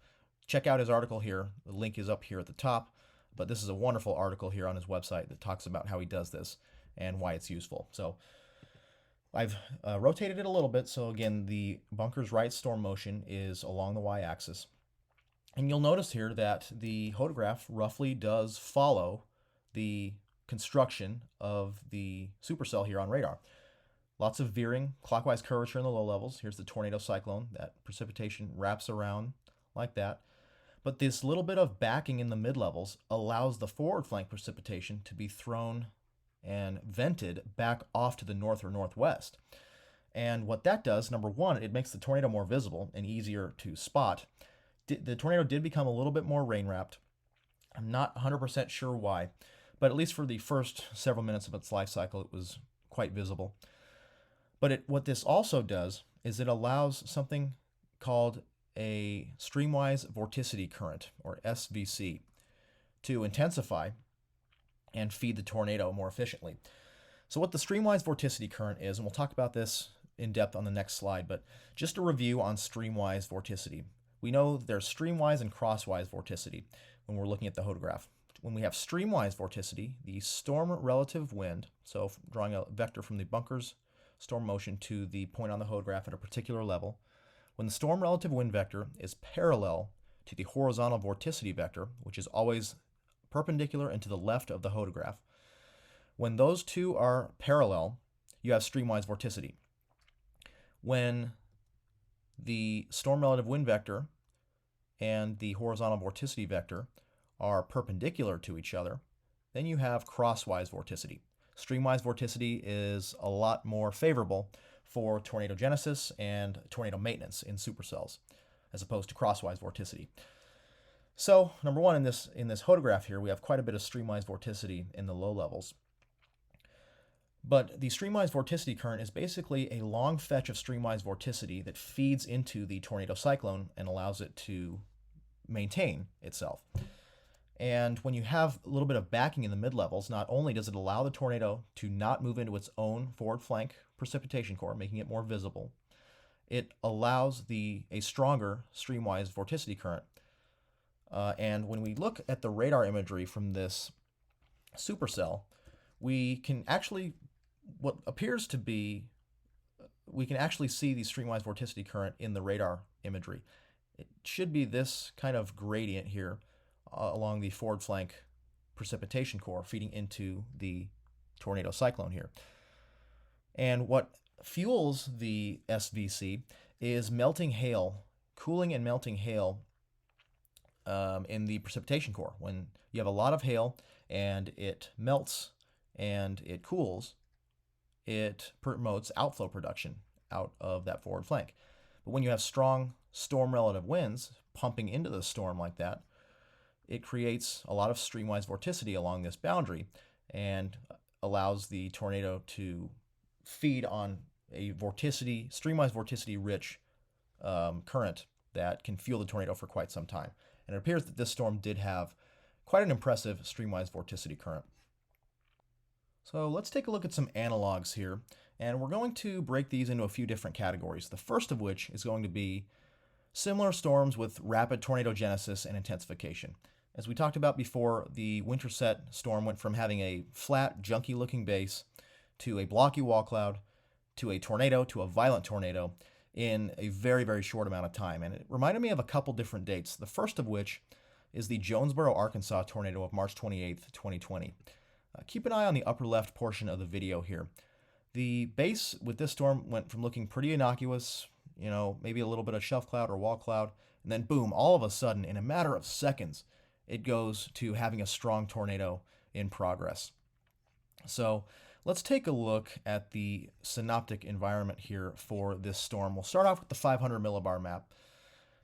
Check out his article here. The link is up here at the top, but this is a wonderful article here on his website that talks about how he does this and why it's useful. So I've rotated it a little bit, so again, the bunker's right storm motion is along the y-axis. And you'll notice here that the hodograph roughly does follow the construction of the supercell here on radar. Lots of veering, clockwise curvature in the low levels. Here's the tornado cyclone. That precipitation wraps around like that. But this little bit of backing in the mid-levels allows the forward flank precipitation to be thrown and vented back off to the north or northwest. And what that does, number one, it makes the tornado more visible and easier to spot. The tornado did become a little bit more rain-wrapped. I'm not 100% sure why, but at least for the first several minutes of its life cycle, it was quite visible. But what this also does is it allows something called a streamwise vorticity current, or SVC, to intensify and feed the tornado more efficiently. So what the streamwise vorticity current is, and we'll talk about this in depth on the next slide, but just a review on streamwise vorticity. We know that there's streamwise and crosswise vorticity when we're looking at the hodograph. When we have streamwise vorticity, the storm relative wind, so drawing a vector from the bunker's storm motion to the point on the hodograph at a particular level, when the storm relative wind vector is parallel to the horizontal vorticity vector, which is always perpendicular and to the left of the hodograph, when those two are parallel, you have streamwise vorticity. When the storm relative wind vector and the horizontal vorticity vector are perpendicular to each other, then you have crosswise vorticity. Streamwise vorticity is a lot more favorable for tornadogenesis and tornado maintenance in supercells, as opposed to crosswise vorticity. So, number one, in this hodograph here, we have quite a bit of streamwise vorticity in the low levels. But the streamwise vorticity current is basically a long fetch of streamwise vorticity that feeds into the tornado cyclone and allows it to maintain itself. And when you have a little bit of backing in the mid-levels, not only does it allow the tornado to not move into its own forward flank precipitation core, making it more visible, it allows a stronger streamwise vorticity current. And when we look at the radar imagery from this supercell, we can actually, what appears to be, we can actually see the streamwise vorticity current in the radar imagery. It should be this kind of gradient here along the forward flank precipitation core feeding into the tornado cyclone here. And what fuels the SVC is melting hail, cooling and melting hail in the precipitation core. When you have a lot of hail and it melts and it cools, it promotes outflow production out of that forward flank. But when you have strong storm relative winds pumping into the storm like that, it creates a lot of streamwise vorticity along this boundary and allows the tornado to feed on a streamwise vorticity rich current that can fuel the tornado for quite some time. And it appears that this storm did have quite an impressive streamwise vorticity current. So let's take a look at some analogs here, and we're going to break these into a few different categories. The first of which is going to be similar storms with rapid tornadogenesis and intensification. As we talked about before, the Winterset storm went from having a flat, junky-looking base to a blocky wall cloud to a tornado to a violent tornado in a very, very short amount of time. And it reminded me of a couple different dates, the first of which is the Jonesboro, Arkansas tornado of March 28th, 2020. Keep an eye on the upper left portion of the video here. The base with this storm went from looking pretty innocuous, maybe a little bit of shelf cloud or wall cloud, and then boom, all of a sudden, in a matter of seconds, it goes to having a strong tornado in progress. So let's take a look at the synoptic environment here for this storm. We'll start off with the 500 millibar map.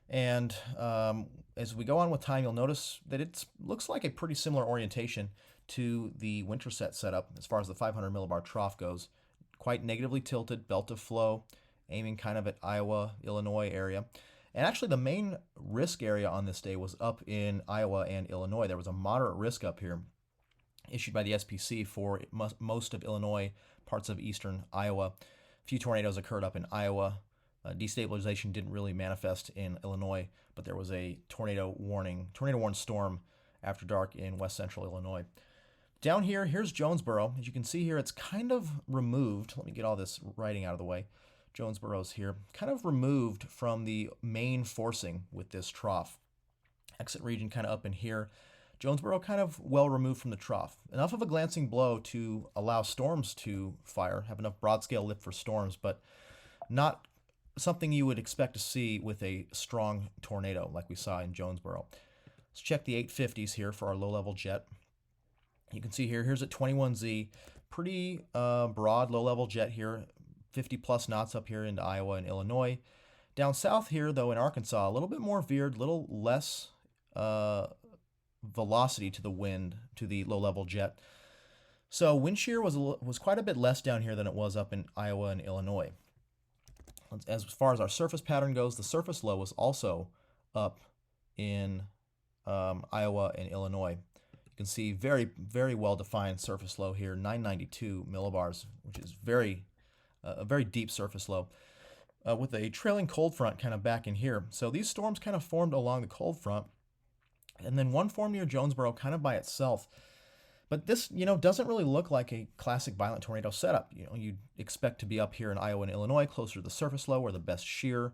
And as we go on with time, you'll notice that it looks like a pretty similar orientation to the Winterset setup as far as the 500 millibar trough goes. Quite negatively tilted, belt of flow, aiming kind of at Iowa, Illinois area. And actually the main risk area on this day was up in Iowa and Illinois. There was a moderate risk up here issued by the SPC for most of Illinois, parts of eastern Iowa. A few tornadoes occurred up in Iowa. Destabilization didn't really manifest in Illinois, but there was a tornado warned storm after dark in west central Illinois. Down here, here's Jonesboro. As you can see here, it's kind of removed. Let me get all this writing out of the way. Jonesboro's here, kind of removed from the main forcing with this trough. Exit region kind of up in here. Jonesboro kind of well removed from the trough. Enough of a glancing blow to allow storms to fire, have enough broad scale lift for storms, but not something you would expect to see with a strong tornado like we saw in Jonesboro. Let's check the 850s here for our low-level jet. You can see here's at 21Z, pretty broad low-level jet here, 50 plus knots up here into Iowa and Illinois. Down south here, though, in Arkansas, a little bit more veered, a little less velocity to the wind, to the low-level jet. So wind shear was quite a bit less down here than it was up in Iowa and Illinois. As far as our surface pattern goes, the surface low was also up in Iowa and Illinois. You can see very, very well-defined surface low here, 992 millibars, which is a very deep surface low, with a trailing cold front kind of back in here. So these storms kind of formed along the cold front, and then one formed near Jonesboro kind of by itself. But this, doesn't really look like a classic violent tornado setup. You'd expect to be up here in Iowa and Illinois, closer to the surface low where the best shear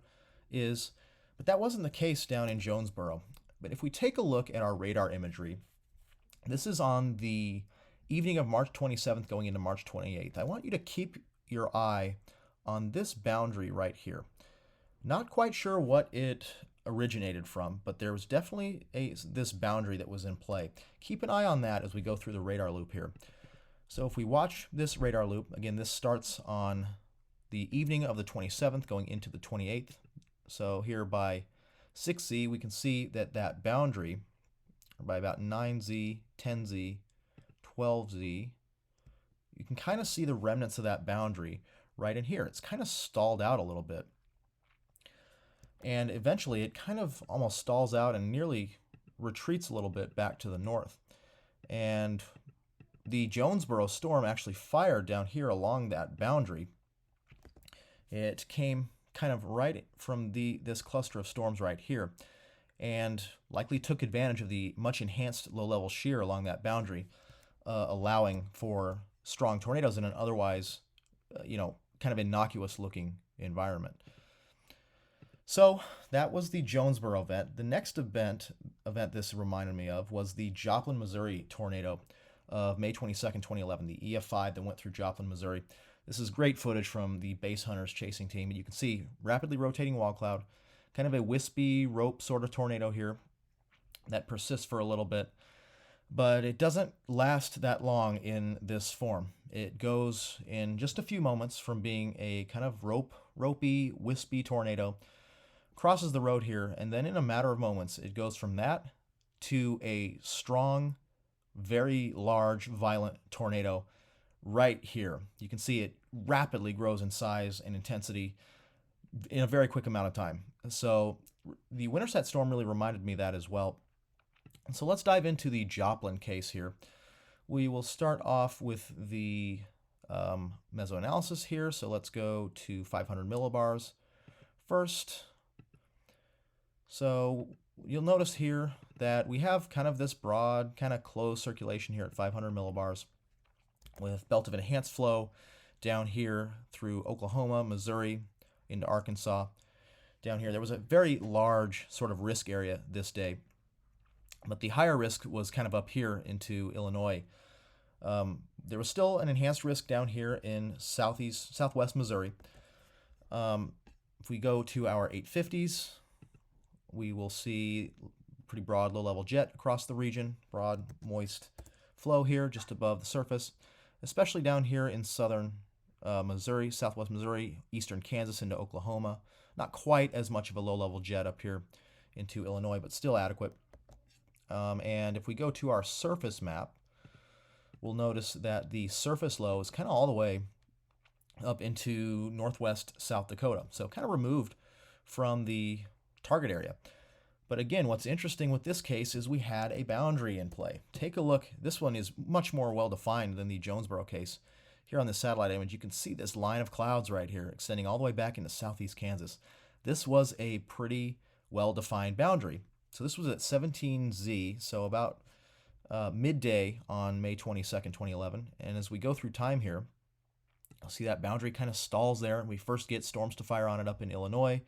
is. But that wasn't the case down in Jonesboro. But if we take a look at our radar imagery, this is on the evening of March 27th going into March 28th. I want you to keep your eye on this boundary right here. Not quite sure what it originated from, but there was definitely this boundary that was in play. Keep an eye on that as we go through the radar loop here. So if we watch this radar loop, again, this starts on the evening of the 27th going into the 28th. So here by 6Z, we can see that boundary, by about 9Z, 10Z, 12Z, you can kind of see the remnants of that boundary right in here. It's kind of stalled out a little bit. And eventually it kind of almost stalls out and nearly retreats a little bit back to the north. And the Jonesboro storm actually fired down here along that boundary. It came kind of right from this cluster of storms right here, and likely took advantage of the much enhanced low-level shear along that boundary, allowing for strong tornadoes in an otherwise, kind of innocuous-looking environment. So that was the Jonesboro event. The next event this reminded me of was the Joplin, Missouri tornado of May 22nd, 2011, the EF5 that went through Joplin, Missouri. This is great footage from the base hunters chasing team. You can see rapidly rotating wall cloud, kind of a wispy rope sort of tornado here that persists for a little bit, but it doesn't last that long in this form. It goes in just a few moments from being a kind of ropey, wispy tornado, crosses the road here, and then in a matter of moments, it goes from that to a strong, very large, violent tornado right here. You can see it rapidly grows in size and intensity in a very quick amount of time. So the Winterset storm really reminded me of that as well. And so let's dive into the Joplin case here. We will start off with the mesoanalysis here. So let's go to 500 millibars first. So you'll notice here that we have kind of this broad, kind of closed circulation here at 500 millibars with belt of enhanced flow down here through Oklahoma, Missouri, into Arkansas. Down here, there was a very large sort of risk area this day, but the higher risk was kind of up here into Illinois. There was still an enhanced risk down here in southwest Missouri. If we go to our 850s, we will see pretty broad low-level jet across the region, broad moist flow here just above the surface, especially down here in southern Missouri, southwest Missouri, eastern Kansas into Oklahoma. Not quite as much of a low-level jet up here into Illinois, but still adequate. And if we go to our surface map, we'll notice that the surface low is kind of all the way up into northwest South Dakota, so kind of removed from the target area. But again, what's interesting with this case is we had a boundary in play. Take a look. This one is much more well-defined than the Jonesboro case. Here on the satellite image, you can see this line of clouds right here extending all the way back into southeast Kansas. This was a pretty well-defined boundary. So this was at 17Z, so about midday on May 22nd, 2011. And as we go through time here, you'll see that boundary kind of stalls there. We first get storms to fire on it up in Illinois.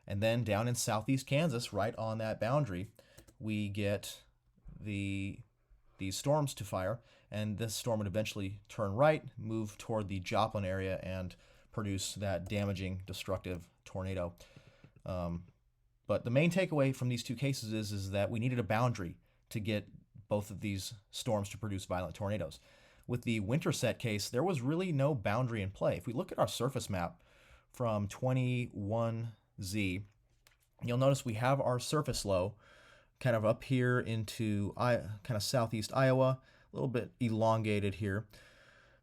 And then down in southeast Kansas, right on that boundary, we get these storms to fire. And this storm would eventually turn right, move toward the Joplin area, and produce that damaging, destructive tornado. But the main takeaway from these two cases is that we needed a boundary to get both of these storms to produce violent tornadoes. With the Winterset case, there was really no boundary in play. If we look at our surface map from 21Z, you'll notice we have our surface low kind of up here into kind of southeast Iowa, a little bit elongated here.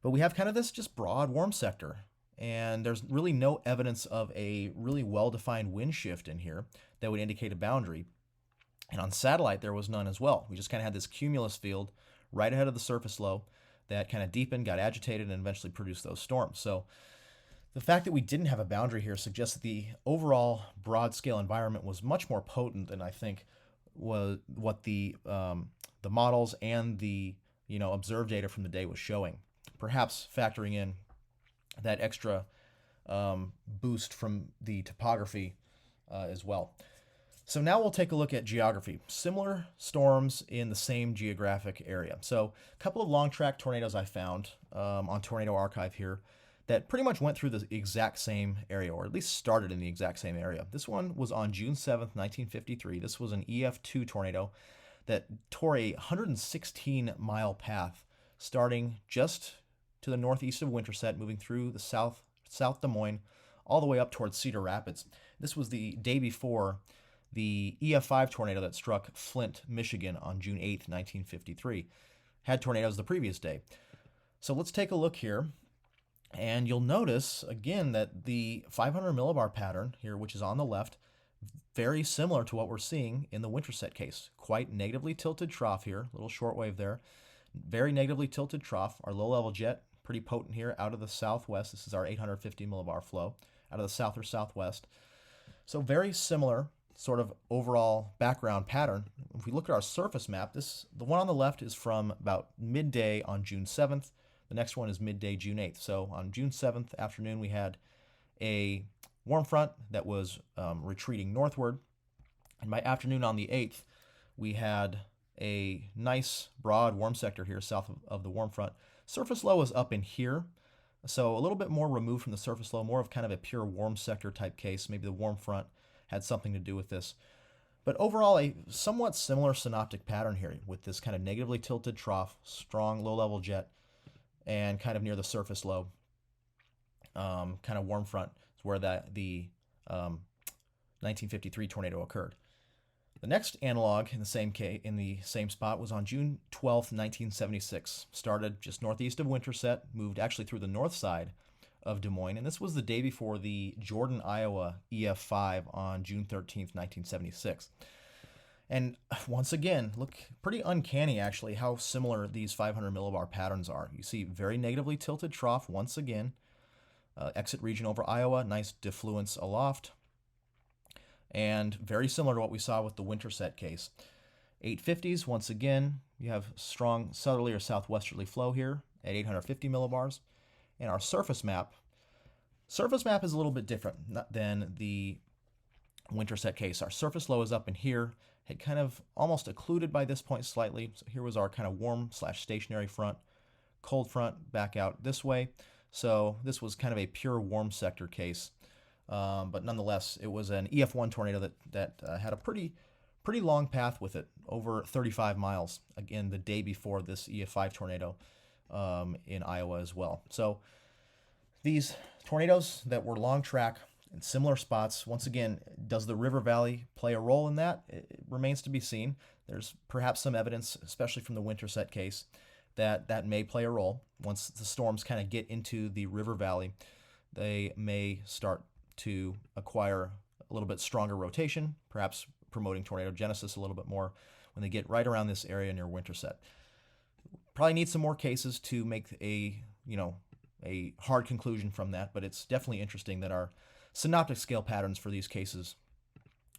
But we have kind of this just broad warm sector. And there's really no evidence of a really well-defined wind shift in here that would indicate a boundary. And on satellite, there was none as well. We just kind of had this cumulus field right ahead of the surface low that kind of deepened, got agitated, and eventually produced those storms. So the fact that we didn't have a boundary here suggests that the overall broad-scale environment was much more potent than I think was what the models and the observed data from the day was showing. Perhaps factoring in that extra boost from the topography as well. So now we'll take a look at geography. Similar storms in the same geographic area. So a couple of long track tornadoes I found on Tornado Archive here that pretty much went through the exact same area, or at least started in the exact same area. This one was on June 7th, 1953. This was an EF2 tornado that tore a 116-mile path starting just to the northeast of Winterset, moving through the South Des Moines, all the way up towards Cedar Rapids. This was the day before the EF5 tornado that struck Flint, Michigan on June 8th, 1953. Had tornadoes the previous day. So let's take a look here. And you'll notice, again, that the 500 millibar pattern here, which is on the left, very similar to what we're seeing in the Winterset case. Quite negatively tilted trough here, little shortwave there. Very negatively tilted trough. Our low-level jet, pretty potent here out of the southwest. This is our 850 millibar flow out of the south or southwest. So very similar sort of overall background pattern. If we look at our surface map, the one on the left is from about midday on June 7th. The next one is midday June 8th. So on June 7th afternoon, we had a warm front that was retreating northward. And by afternoon on the 8th, we had a nice broad warm sector here south of the warm front. Surface low is up in here, so a little bit more removed from the surface low, more of kind of a pure warm sector type case. Maybe the warm front had something to do with this. But overall, a somewhat similar synoptic pattern here with this kind of negatively tilted trough, strong low-level jet, and kind of near the surface low, kind of warm front is where the 1953 tornado occurred. The next analog in the same spot was on June 12th, 1976. Started just northeast of Winterset, moved actually through the north side of Des Moines, and this was the day before the Jordan, Iowa EF5 on June 13th, 1976. And once again, look pretty uncanny actually how similar these 500 millibar patterns are. You see very negatively tilted trough once again, exit region over Iowa, nice defluence aloft, and very similar to what we saw with the Winterset case. 850s, once again, you have strong southerly or southwesterly flow here at 850 millibars. And our surface map is a little bit different than the Winterset case. Our surface low is up in here, had kind of almost occluded by this point slightly. So here was our kind of warm/stationary front, cold front back out this way. So this was kind of a pure warm sector case. But nonetheless, it was an EF1 tornado that had a pretty long path with it, over 35 miles, again, the day before this EF5 tornado in Iowa as well. So these tornadoes that were long track in similar spots, once again, does the river valley play a role in that? It remains to be seen. There's perhaps some evidence, especially from the Winterset case, that may play a role. Once the storms kind of get into the river valley, they may start to acquire a little bit stronger rotation, perhaps promoting tornadogenesis a little bit more when they get right around this area near Winterset. Probably need some more cases to make a hard conclusion from that, but it's definitely interesting that our synoptic scale patterns for these cases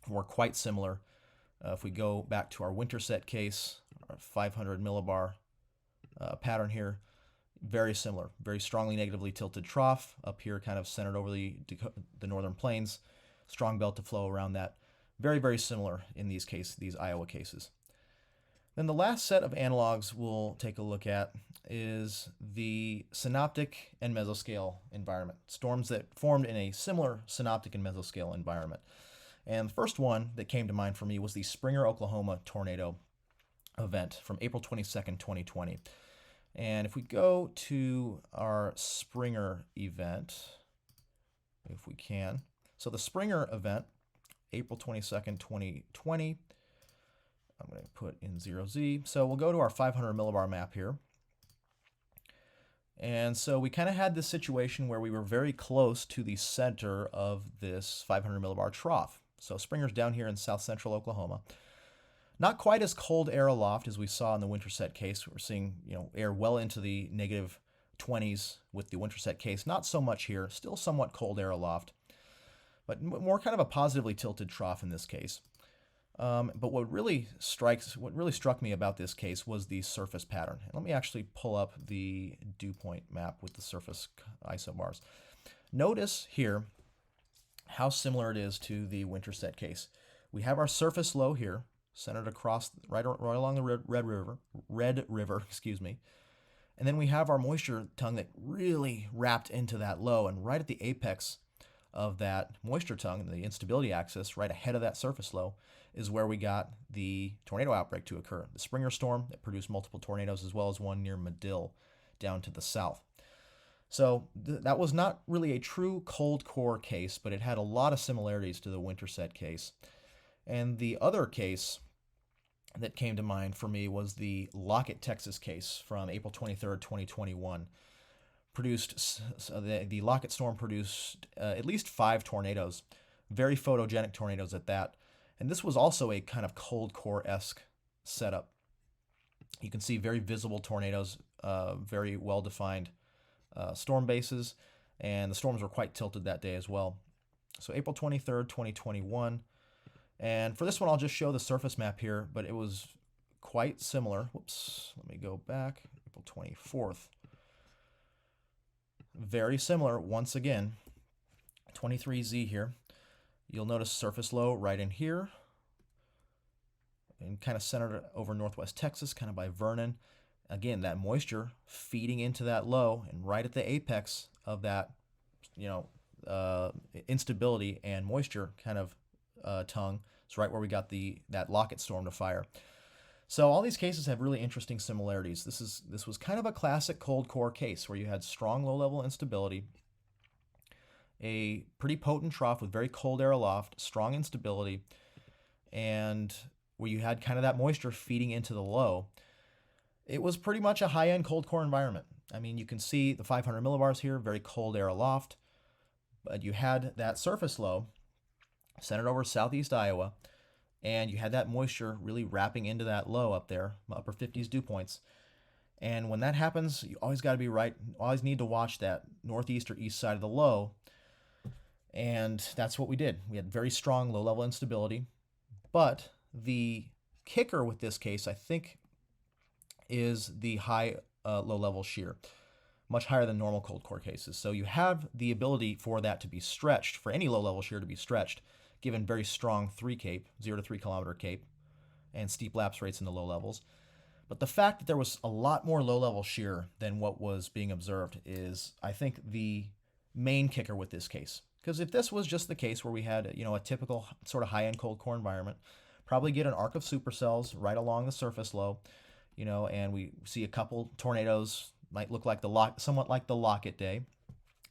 were quite similar. If we go back to our Winterset case, our 500 millibar pattern here, very similar, very strongly negatively tilted trough up here, kind of centered over the northern plains, strong belt of flow around that. Very, very similar in these Iowa cases. Then the last set of analogs we'll take a look at is the synoptic and mesoscale environment, storms that formed in a similar synoptic and mesoscale environment. And the first one that came to mind for me was the Springer, Oklahoma tornado event from April 22nd, 2020. And if we go to our Springer event, if we can. So the Springer event, April 22nd, 2020. I'm going to put in 0Z. So we'll go to our 500 millibar map here. And so we kind of had this situation where we were very close to the center of this 500 millibar trough. So Springer's down here in south central Oklahoma. Not quite as cold air aloft as we saw in the Winterset case. We're seeing, air well into the negative 20s with the Winterset case. Not so much here. Still somewhat cold air aloft, but more kind of a positively tilted trough in this case. But what really struck me about this case was the surface pattern. Let me actually pull up the dew point map with the surface isobars. Notice here how similar it is to the Winterset case. We have our surface low here, centered across right along the Red River, and then we have our moisture tongue that really wrapped into that low, and right at the apex of that moisture tongue, the instability axis, right ahead of that surface low, is where we got the tornado outbreak to occur. The Springer storm that produced multiple tornadoes, as well as one near Medill down to the south. So that was not really a true cold core case, but it had a lot of similarities to the Winterset case. And the other case that came to mind for me was the Lockett, Texas case from April 23rd, 2021. The Lockett storm produced at least 5 tornadoes, very photogenic tornadoes at that. And this was also a kind of cold core-esque setup. You can see very visible tornadoes, very well-defined storm bases, and the storms were quite tilted that day as well. So April 23rd, 2021. And for this one, I'll just show the surface map here, but it was quite similar. Whoops, let me go back. April 24th. Very similar, once again. 23Z here. You'll notice surface low right in here, and kind of centered over northwest Texas, kind of by Vernon. Again, that moisture feeding into that low, and right at the apex of that, instability and moisture kind of tongue. It's right where we got that Lockett storm to fire. So all these cases have really interesting similarities. This was kind of a classic cold core case where you had strong low-level instability, a pretty potent trough with very cold air aloft, strong instability, and where you had kind of that moisture feeding into the low. It was pretty much a high-end cold core environment. I mean, you can see the 500 millibars here, very cold air aloft, but you had that surface low centered over southeast Iowa, and you had that moisture really wrapping into that low up there, upper 50s dew points. And when that happens, you always got to be right, always need to watch that northeast or east side of the low. And that's what we did. We had very strong low-level instability. But the kicker with this case, I think, is the high low-level shear, much higher than normal cold core cases. So you have the ability for that to be stretched, for any low-level shear to be stretched, given very strong 3 cape, 0 to 3 kilometer cape, and steep lapse rates in the low levels. But the fact that there was a lot more low-level shear than what was being observed is, I think, the main kicker with this case. Because if this was just the case where we had, a typical sort of high-end cold core environment, probably get an arc of supercells right along the surface low, and we see a couple tornadoes, might look like somewhat like the Lockett day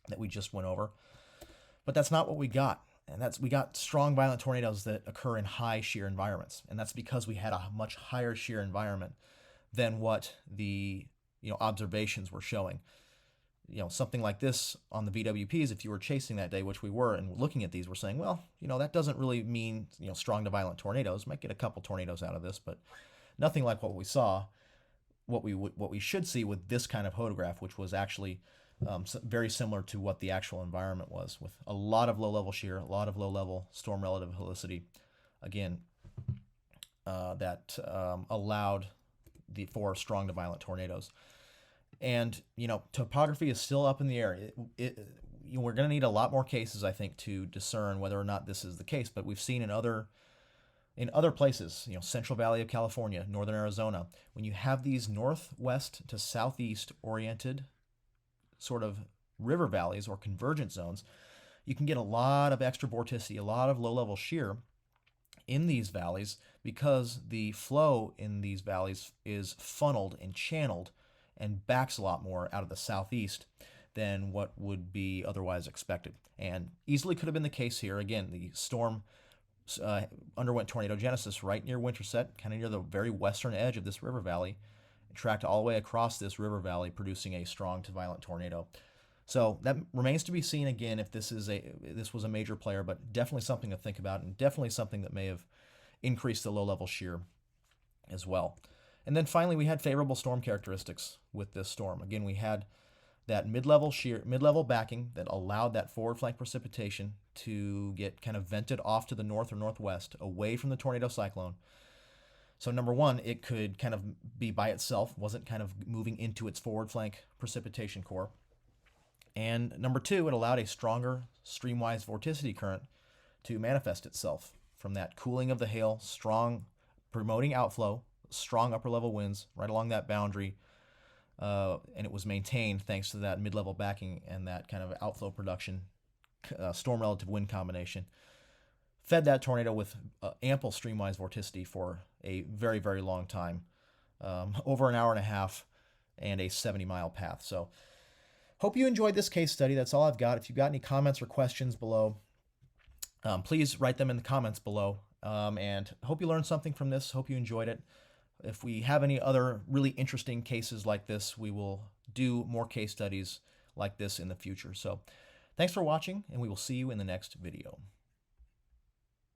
that we just went over. But that's not what we got. And we got strong violent tornadoes that occur in high shear environments. And that's because we had a much higher shear environment than what the observations were showing. Something like this on the VWPs, if you were chasing that day, which we were, and looking at these, we're saying, well, that doesn't really mean, strong to violent tornadoes. Might get a couple tornadoes out of this, but nothing like what we saw, what we should see with this kind of photograph, which was actually very similar to what the actual environment was, with a lot of low-level shear, a lot of low-level storm relative helicity, again, that allowed for strong to violent tornadoes. And, topography is still up in the air. We're going to need a lot more cases, I think, to discern whether or not this is the case. But we've seen in other places, Central Valley of California, northern Arizona, when you have these northwest to southeast oriented sort of river valleys or convergent zones, you can get a lot of extra vorticity, a lot of low-level shear in these valleys because the flow in these valleys is funneled and channeled and backs a lot more out of the southeast than what would be otherwise expected. And easily could have been the case here. Again, the storm underwent tornadogenesis right near Winterset, kind of near the very western edge of this river valley, and tracked all the way across this river valley, producing a strong to violent tornado. So that remains to be seen again if this was a major player, but definitely something to think about, and definitely something that may have increased the low-level shear as well. And then finally, we had favorable storm characteristics with this storm. Again, we had that mid-level backing that allowed that forward flank precipitation to get kind of vented off to the north or northwest, away from the tornado cyclone. So number one, it could kind of be by itself, wasn't kind of moving into its forward flank precipitation core. And number two, it allowed a stronger streamwise vorticity current to manifest itself from that cooling of the hail, strong promoting outflow, strong upper level winds right along that boundary, and it was maintained thanks to that mid-level backing and that kind of outflow production, storm relative wind combination. Fed that tornado with ample streamwise vorticity for a very, very long time, over an hour and a half, and a 70-mile path. So hope you enjoyed this case study. That's all I've got. If you've got any comments or questions below, please write them in the comments below. And hope you learned something from this. Hope you enjoyed it. If we have any other really interesting cases like this, we will do more case studies like this in the future. So thanks for watching, and we will see you in the next video.